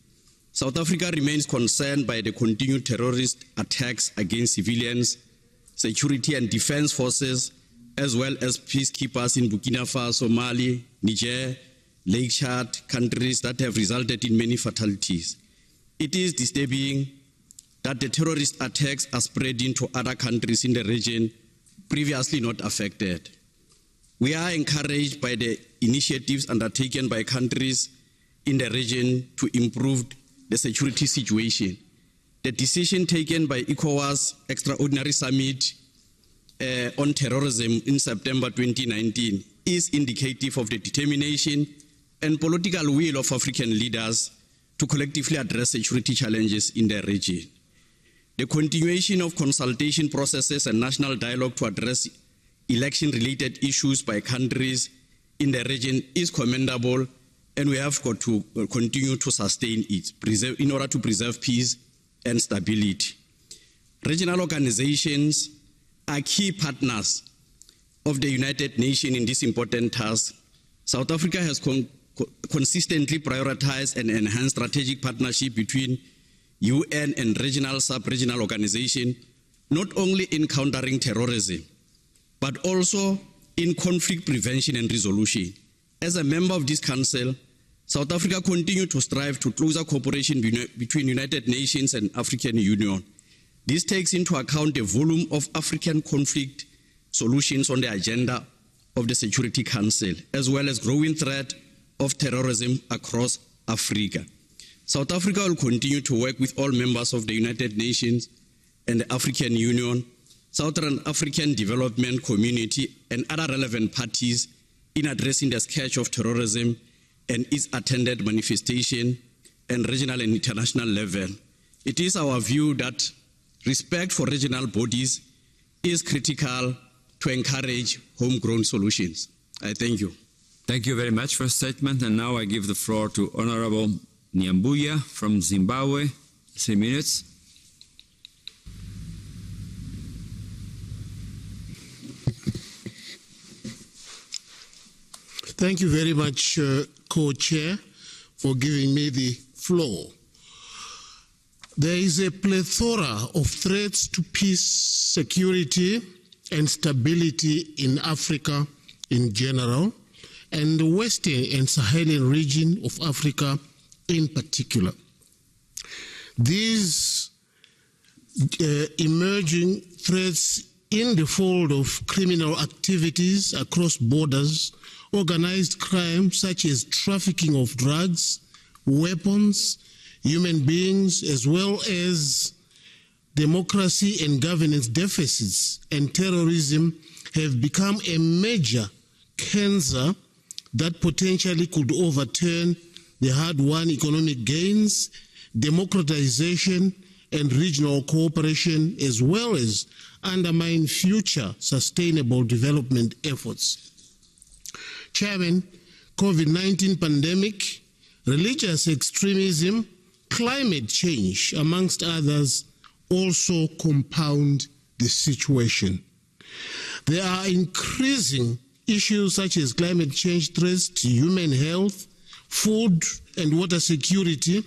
South Africa remains concerned by the continued terrorist attacks against civilians, security and defense forces, as well as peacekeepers in Burkina Faso, Mali, Niger, Lake Chad, countries that have resulted in many fatalities. It is disturbing that the terrorist attacks are spreading to other countries in the region previously not affected. We are encouraged by the initiatives undertaken by countries in the region to improve the security situation. The decision taken by ECOWAS Extraordinary Summit on Terrorism in September 2019 is indicative of the determination and political will of African leaders to collectively address security challenges in the region. The continuation of consultation processes and national dialogue to address election-related issues by countries in the region is commendable, and we have got to continue to sustain it in order to preserve peace and stability. Regional organizations are key partners of the United Nations in this important task. South Africa has consistently prioritized and enhanced strategic partnership between UN and regional, sub-regional organizations, not only in countering terrorism, but also in conflict prevention and resolution. As a member of this council, South Africa continues to strive to closer cooperation between United Nations and African Union. This takes into account the volume of African conflict solutions on the agenda of the Security Council, as well as growing threat of terrorism across Africa. South Africa will continue to work with all members of the United Nations and the African Union, Southern African Development Community, and other relevant parties in addressing the scourge of terrorism and its attendant manifestation and regional and international level. It is our view that respect for regional bodies is critical to encourage homegrown solutions. I thank you. Thank you very much for your statement. And now I give the floor to Honorable Nyambuya from Zimbabwe. 3 minutes. Thank you very much, Co-Chair, for giving me the floor. There is a plethora of threats to peace, security, and stability in Africa in general, and the Western and Sahelian region of Africa in particular. These emerging threats in the fold of criminal activities across borders, organized crime such as trafficking of drugs, weapons, human beings, as well as democracy and governance deficits and terrorism have become a major cancer that potentially could overturn the hard-won economic gains, democratization, and regional cooperation, as well as undermine future sustainable development efforts. Chairman, COVID-19 pandemic, religious extremism, climate change, amongst others, also compound the situation. There are increasing issues such as climate change threats to human health, food and water security,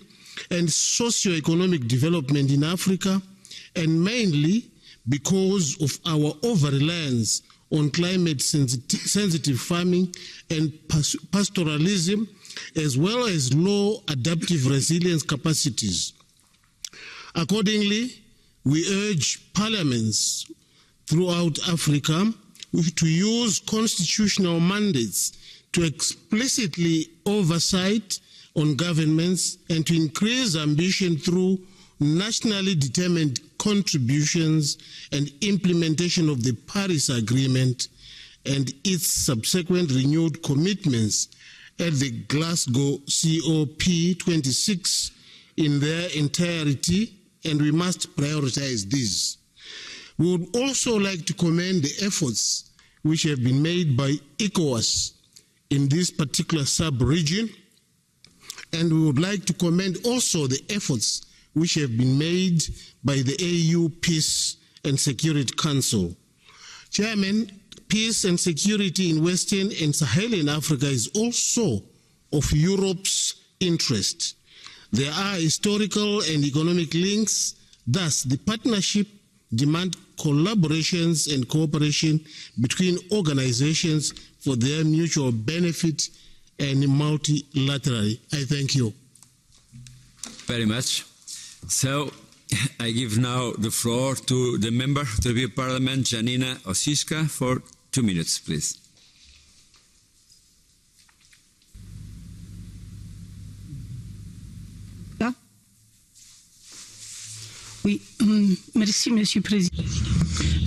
and socio-economic development in Africa, and mainly because of our over-reliance on climate-sensitive farming and pastoralism, as well as low adaptive resilience capacities. Accordingly, we urge parliaments throughout Africa to use constitutional mandates to explicitly oversight on governments and to increase ambition through nationally determined contributions and implementation of the Paris Agreement and its subsequent renewed commitments at the Glasgow COP26 in their entirety, and we must prioritize these. We would also like to commend the efforts which have been made by ECOWAS in this particular sub-region, and we would like to commend also the efforts which have been made by the AU Peace and Security Council. Chairman, peace and security in Western and Sahelian Africa is also of Europe's interest. There are historical and economic links, thus the partnership demands collaborations and cooperation between organizations for their mutual benefit and multilaterally. I thank you. Very much. So I give now the floor to the member of the European Parliament, Janina Osiska, for 2 minutes, please. Oui, merci, Monsieur Président.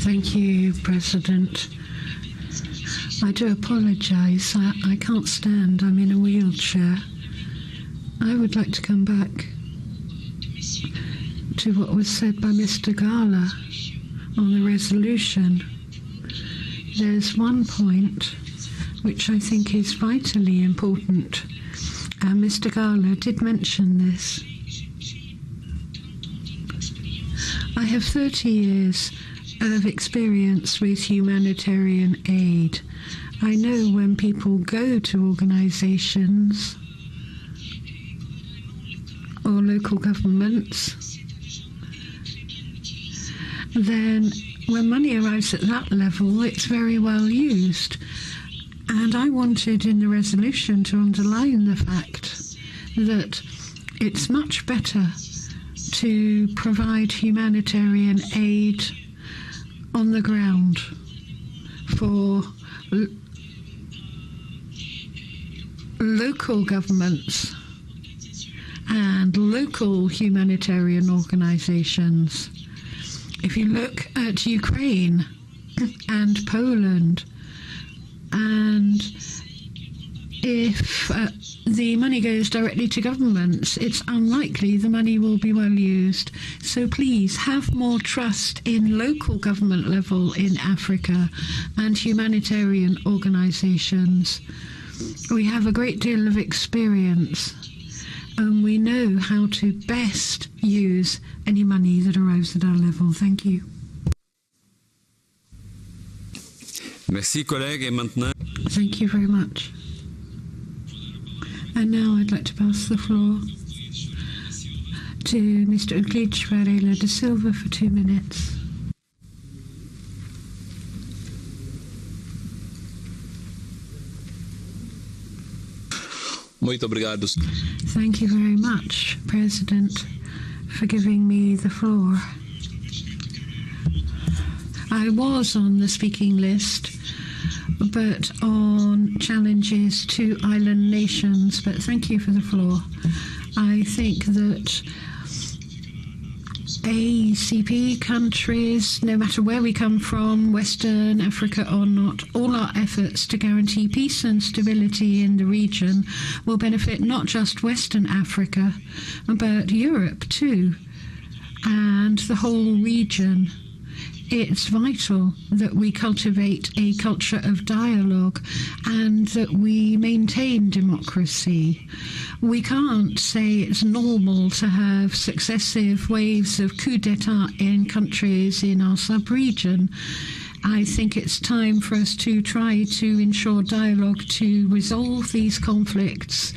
Thank you, President. I do apologise. I can't stand. I'm in a wheelchair. I would like to come back to what was said by Mr. Gala on the resolution. There's one point which I think is vitally important, and Mr. Gala did mention this. I have 30 years of experience with humanitarian aid. I know when people go to organisations or local governments, then when money arrives at that level, it's very well used. And I wanted in the resolution to underline the fact that it's much better to provide humanitarian aid on the ground for local governments and local humanitarian organizations. If you look at Ukraine and Poland, and if the money goes directly to governments, it's unlikely the money will be well used. So please have more trust in local government level in Africa and humanitarian organizations. We have a great deal of experience and we know how to best use any money that arrives at our level. Thank you. Merci, collègue. Et maintenant... Thank you very much. And now I'd like to pass the floor to Mr. Euclides Varela da Silva for 2 minutes. Muito obrigado. Thank you very much, President, for giving me the floor. I was on the speaking list, but on challenges to island nations, but thank you for the floor. I think that ACP countries, no matter where we come from, Western Africa or not, all our efforts to guarantee peace and stability in the region will benefit not just Western Africa, but Europe too, and the whole region. It's vital that we cultivate a culture of dialogue and that we maintain democracy. We can't say it's normal to have successive waves of coup d'etat in countries in our sub-region. I think it's time for us to try to ensure dialogue to resolve these conflicts,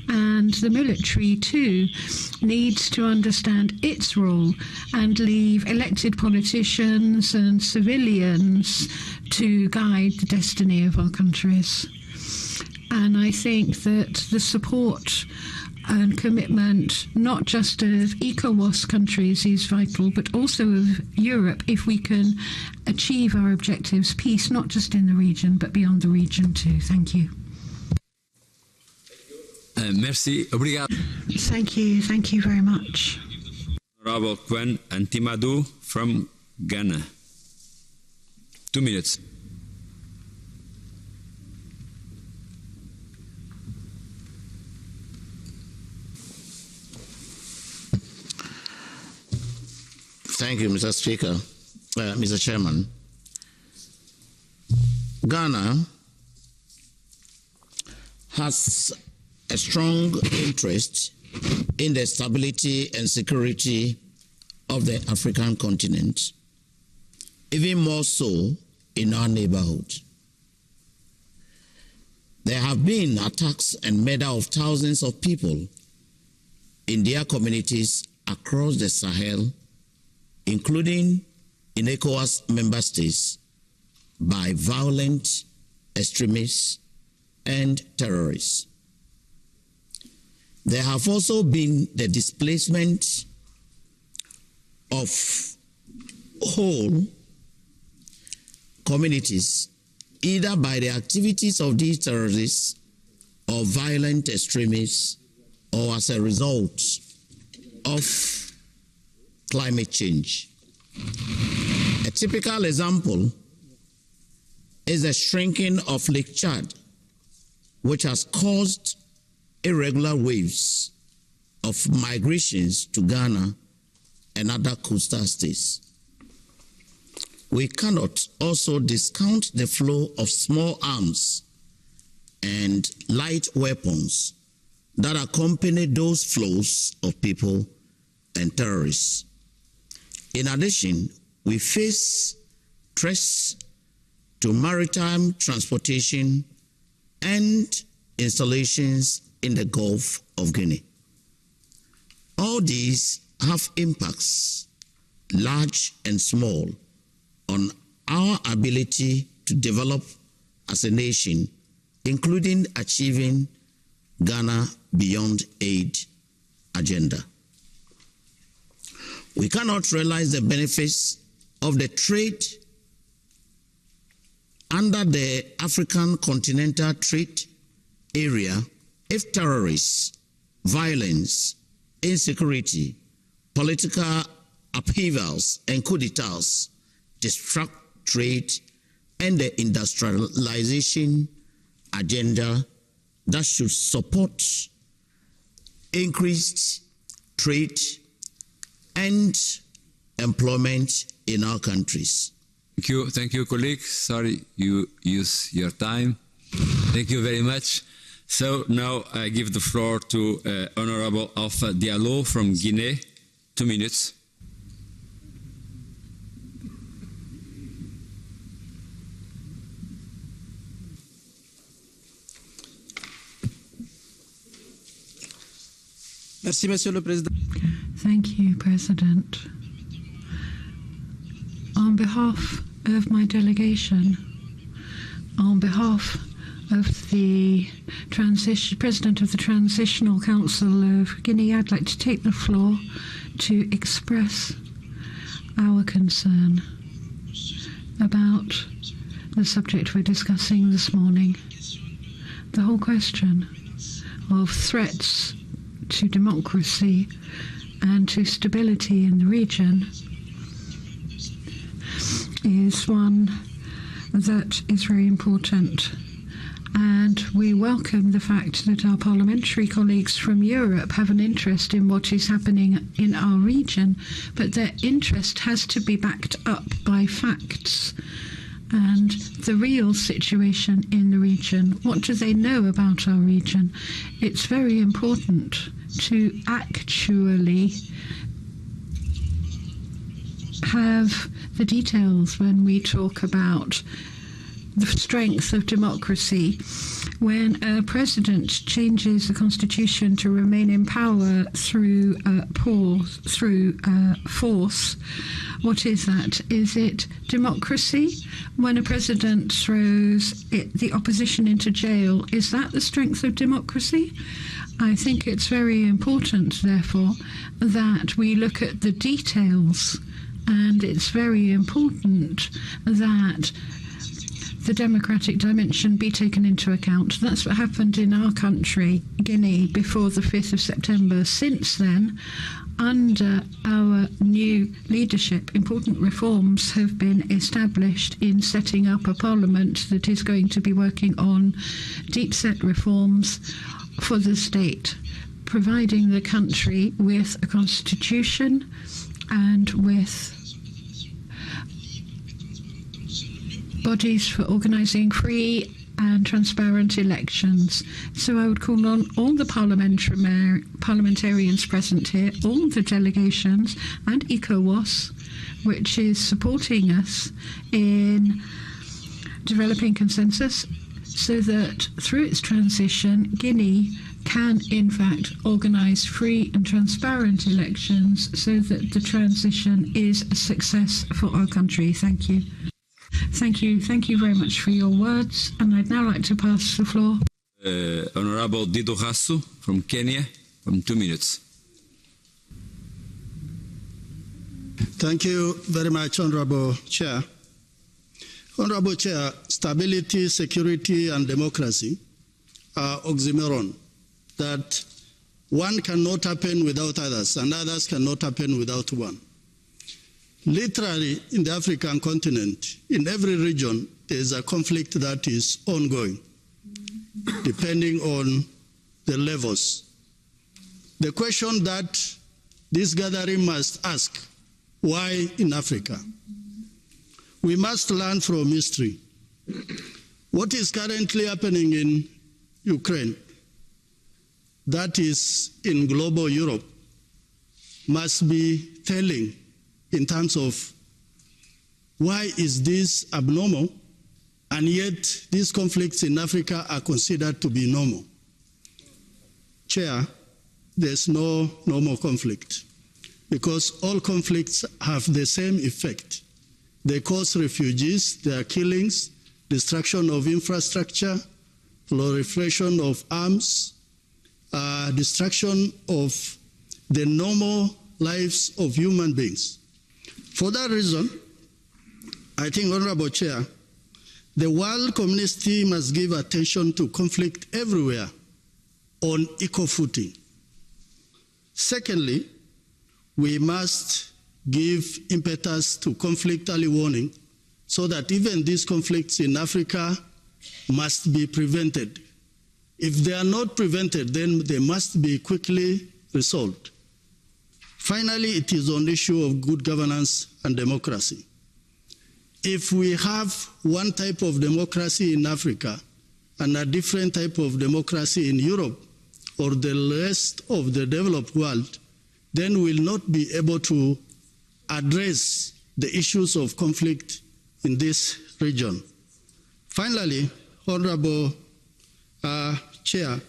and the military too needs to understand its role and leave elected politicians and civilians to guide the destiny of our countries. And I think that the support and commitment not just of ECOWAS countries is vital, but also of Europe, if we can achieve our objectives, peace not just in the region, but beyond the region too. Thank you. Merci. Obrigado. Thank you very much. Honorable Kwen Antimadu from Ghana. 2 minutes. Thank you, Mr. Speaker, Mr. Chairman. Ghana has a strong interest in the stability and security of the African continent, even more so in our neighborhood. There have been attacks and murder of thousands of people in their communities across the Sahel, including in ECOWAS member states, by violent extremists and terrorists. There have also been the displacement of whole communities, either by the activities of these terrorists or violent extremists, or as a result of climate change. A typical example is the shrinking of Lake Chad, which has caused irregular waves of migrations to Ghana and other coastal states. We cannot also discount the flow of small arms and light weapons that accompany those flows of people and terrorists. In addition, we face threats to maritime transportation and installations in the Gulf of Guinea. All these have impacts, large and small, on our ability to develop as a nation, including achieving Ghana Beyond Aid agenda. We cannot realize the benefits of the trade under the African Continental Trade Area if terrorists, violence, insecurity, political upheavals, and coup d'etats disrupt trade and the industrialization agenda that should support increased trade and employment in our countries. Thank you, colleagues. Sorry you use your time. Thank you very much. So now I give the floor to Honorable Alpha Diallo from Guinea. 2 minutes. Merci, Monsieur le Président. Thank you, President. On behalf of my delegation, on behalf of the President of the Transitional Council of Guinea, I'd like to take the floor to express our concern about the subject we're discussing this morning. The whole question of threats to democracy and to stability in the region is one that is very important. And we welcome the fact that our parliamentary colleagues from Europe have an interest in what is happening in our region, but their interest has to be backed up by facts and the real situation in the region. What do they know about our region? It's very important to actually have the details when we talk about the strength of democracy. When a president changes the constitution to remain in power through force, what is that? Is it democracy? When a president throws the opposition into jail, is that the strength of democracy? I think it's very important, therefore, that we look at the details, and it's very important that the democratic dimension be taken into account. That's what happened in our country, Guinea, before the 5th of September. Since then, under our new leadership, important reforms have been established in setting up a parliament that is going to be working on deep-set reforms for the state, providing the country with a constitution and with bodies for organising free and transparent elections. So I would call on all the parliamentarians present here, all the delegations, and ECOWAS, which is supporting us in developing consensus so that through its transition, Guinea can in fact organise free and transparent elections so that the transition is a success for our country. Thank you. Thank you very much for your words, and I'd now like to pass the floor. Honorable Dido Hassu from Kenya, from 2 minutes. Thank you very much, Honorable Chair. Honorable Chair, stability, security, and democracy are oxymoron, that one cannot happen without others, and others cannot happen without one. Literally, in the African continent, in every region, there is a conflict that is ongoing, depending on the levels. The question that this gathering must ask, why in Africa? We must learn from history. What is currently happening in Ukraine, that is in global Europe, must be telling in terms of why is this abnormal, and yet these conflicts in Africa are considered to be normal. Chair, there's no normal conflict, because all conflicts have the same effect. They cause refugees, there are killings, destruction of infrastructure, proliferation of arms, destruction of the normal lives of human beings. For that reason, I think, Honorable Chair, the world community must give attention to conflict everywhere on equal footing. Secondly, we must give impetus to conflict early warning so that even these conflicts in Africa must be prevented. If they are not prevented, then they must be quickly resolved. Finally, it is on the issue of good governance and democracy. If we have one type of democracy in Africa and a different type of democracy in Europe or the rest of the developed world, then we'll not be able to address the issues of conflict in this region. Finally, Honorable Chair,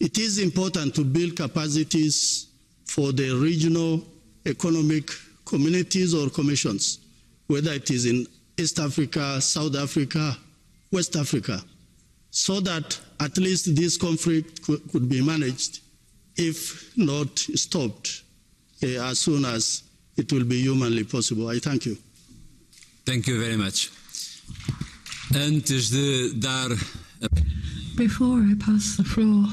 it is important to build capacities for the regional economic communities or commissions, whether it is in East Africa, South Africa, West Africa, so that at least this conflict could be managed, if not stopped, as soon as it will be humanly possible. I thank you. Thank you very much. Antes de dar... Before I pass the floor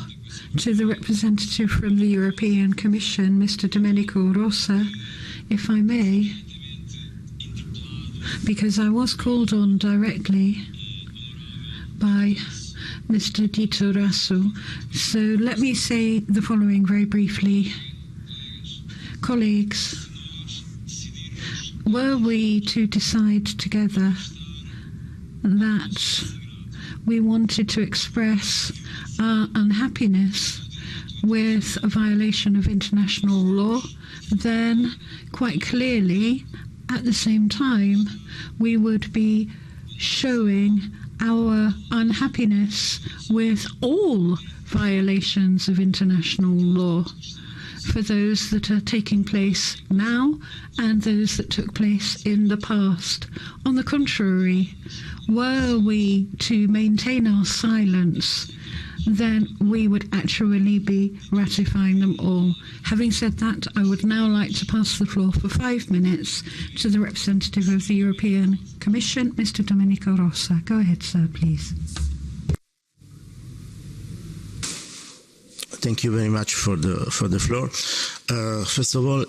to the representative from the European Commission, Mr. Domenico Rossa, if I may, because I was called on directly by Mr. Dito Rasu. So let me say the following very briefly. Colleagues, were we to decide together that we wanted to express our unhappiness with a violation of international law, then quite clearly, at the same time, we would be showing our unhappiness with all violations of international law, for those that are taking place now and those that took place in the past. On the contrary, were we to maintain our silence, then we would actually be ratifying them all. Having said that, I would now like to pass the floor for 5 minutes to the representative of the European Commission, Mr. Domenico Rossa. Go ahead, sir, please. Thank you very much for the floor. First of all,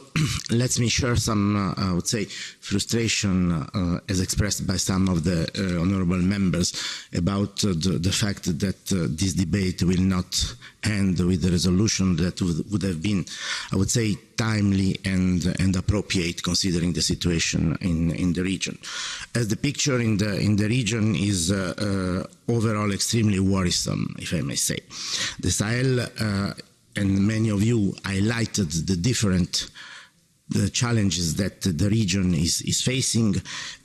let me share some, I would say, frustration as expressed by some of the honourable members about the fact that this debate will not end with a resolution that would have been, I would say, timely and appropriate considering the situation in the region. As the picture in the region is overall extremely worrisome, if I may say. The Sahel, and many of you highlighted the different challenges that the region is facing,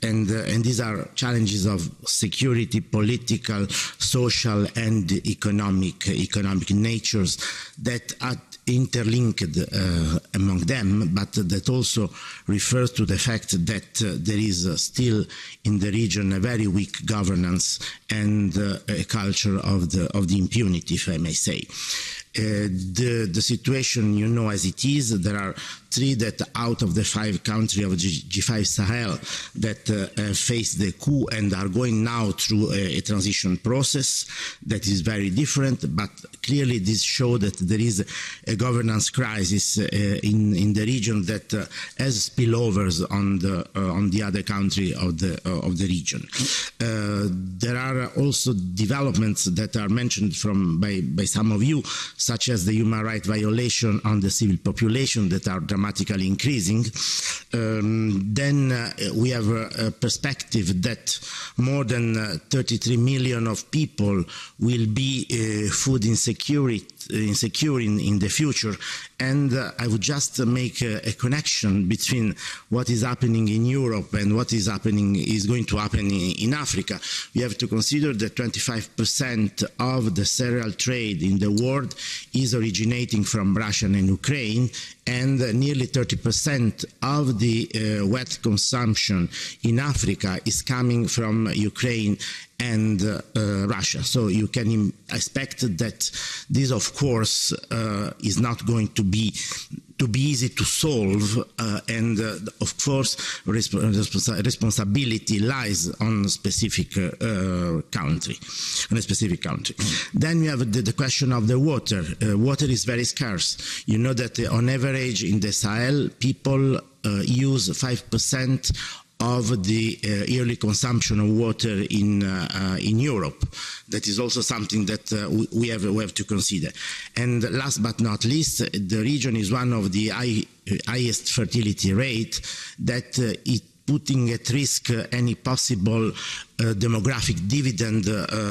and these are challenges of security, political, social, and economic natures that are interlinked among them, but that also refers to the fact that there is still in the region a very weak governance and a culture of the impunity, if I may say. The situation, you know, as it is, there are 3 that out of the 5 countries of G5 Sahel that face the coup and are going now through a transition process that is very different, but clearly this shows that there is a governance crisis in the region that has spillovers on the other country of the region. There are also developments that are mentioned by some of you, such as the human rights violation on the civil population that are dramatic dramatically increasing. Then we have a perspective that more than 33 million of people will be food insecure in the future. And I would just make a connection between what is happening in Europe and what is going to happen in Africa. We have to consider that 25% of the cereal trade in the world is originating from Russia and Ukraine, and nearly 30% of the wheat consumption in Africa is coming from Ukraine and Russia. So you can expect that this, of course, is not going to be easy to solve, and of course responsibility lies on a specific country. Then we have the question of the water. Water is very scarce. You know that on average in the Sahel, people use 5% of the yearly consumption of water in Europe. That is also something that we have to consider. And last but not least, the region is one of the highest fertility rate that is putting at risk any possible demographic dividend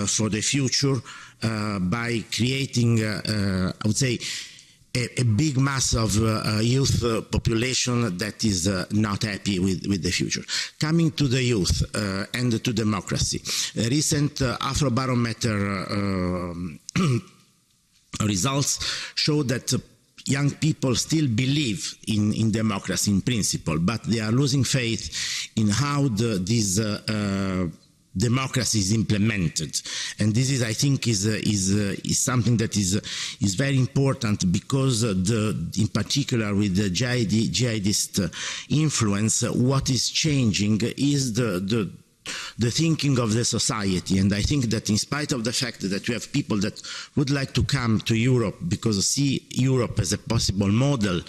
for the future by creating, I would say, a big mass of youth population that is not happy with the future. Coming to the youth and to democracy, a recent Afrobarometer results show that young people still believe in democracy in principle, but they are losing faith in how this democracy is implemented, and this is, I think, is something that is very important, because in particular with the jihadist influence, what is changing is the thinking of the society. And I think that in spite of the fact that we have people that would like to come to Europe because see Europe as a possible model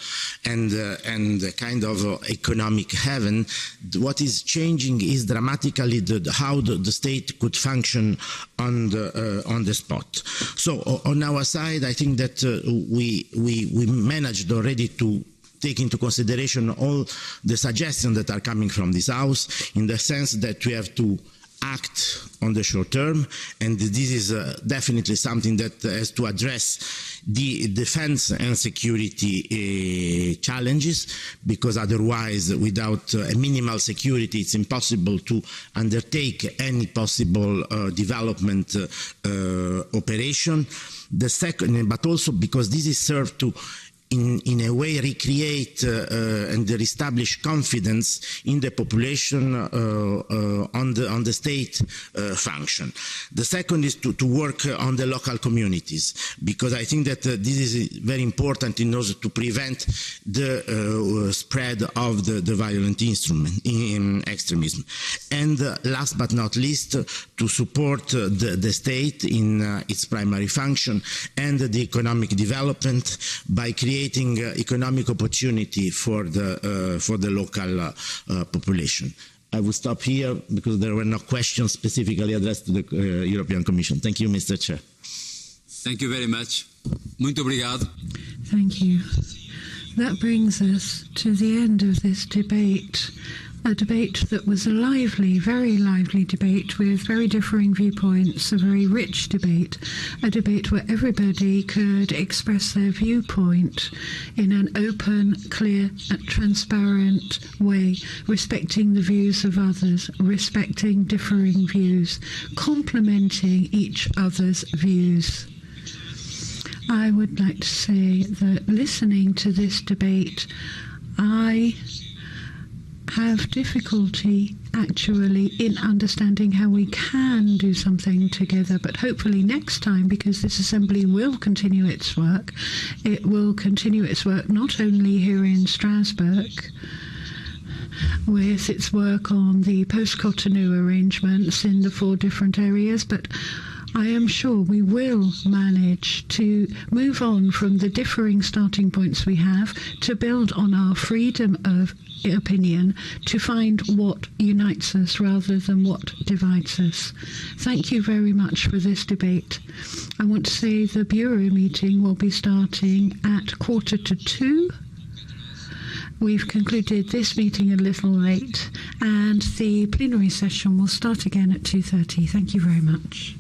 and a kind of economic heaven, what is changing is dramatically how the state could function on the spot. So on our side, I think that we managed already to take into consideration all the suggestions that are coming from this House, in the sense that we have to act on the short term, and this is definitely something that has to address the defense and security challenges, because otherwise, without a minimal security, it's impossible to undertake any possible development operation. The second, but also because this is served to in a way recreate and reestablish confidence in the population on the state function. The second is to work on the local communities, because I think that this is very important in order to prevent the spread of the violent extremism. And last but not least, to support the state in its primary function and the economic development by creating economic opportunity for the local population. I will stop here because there were no questions specifically addressed to the European Commission. Thank you, Mr. Chair. Thank you very much. Muito obrigado. Thank you. That brings us to the end of this debate. A debate that was a lively, very lively debate with very differing viewpoints, a very rich debate, a debate where everybody could express their viewpoint in an open, clear and transparent way, respecting the views of others, respecting differing views, complementing each other's views. I would like to say that listening to this debate, I have difficulty actually in understanding how we can do something together, but hopefully next time, because this assembly will continue its work, it will continue its work not only here in Strasbourg with its work on the post-Cotonou arrangements in the 4 different areas, but I am sure we will manage to move on from the differing starting points we have to build on our freedom of opinion, to find what unites us rather than what divides us. Thank you very much for this debate. I want to say the Bureau meeting will be starting at 1:45. We've concluded this meeting a little late, and the plenary session will start again at 2:30. Thank you very much.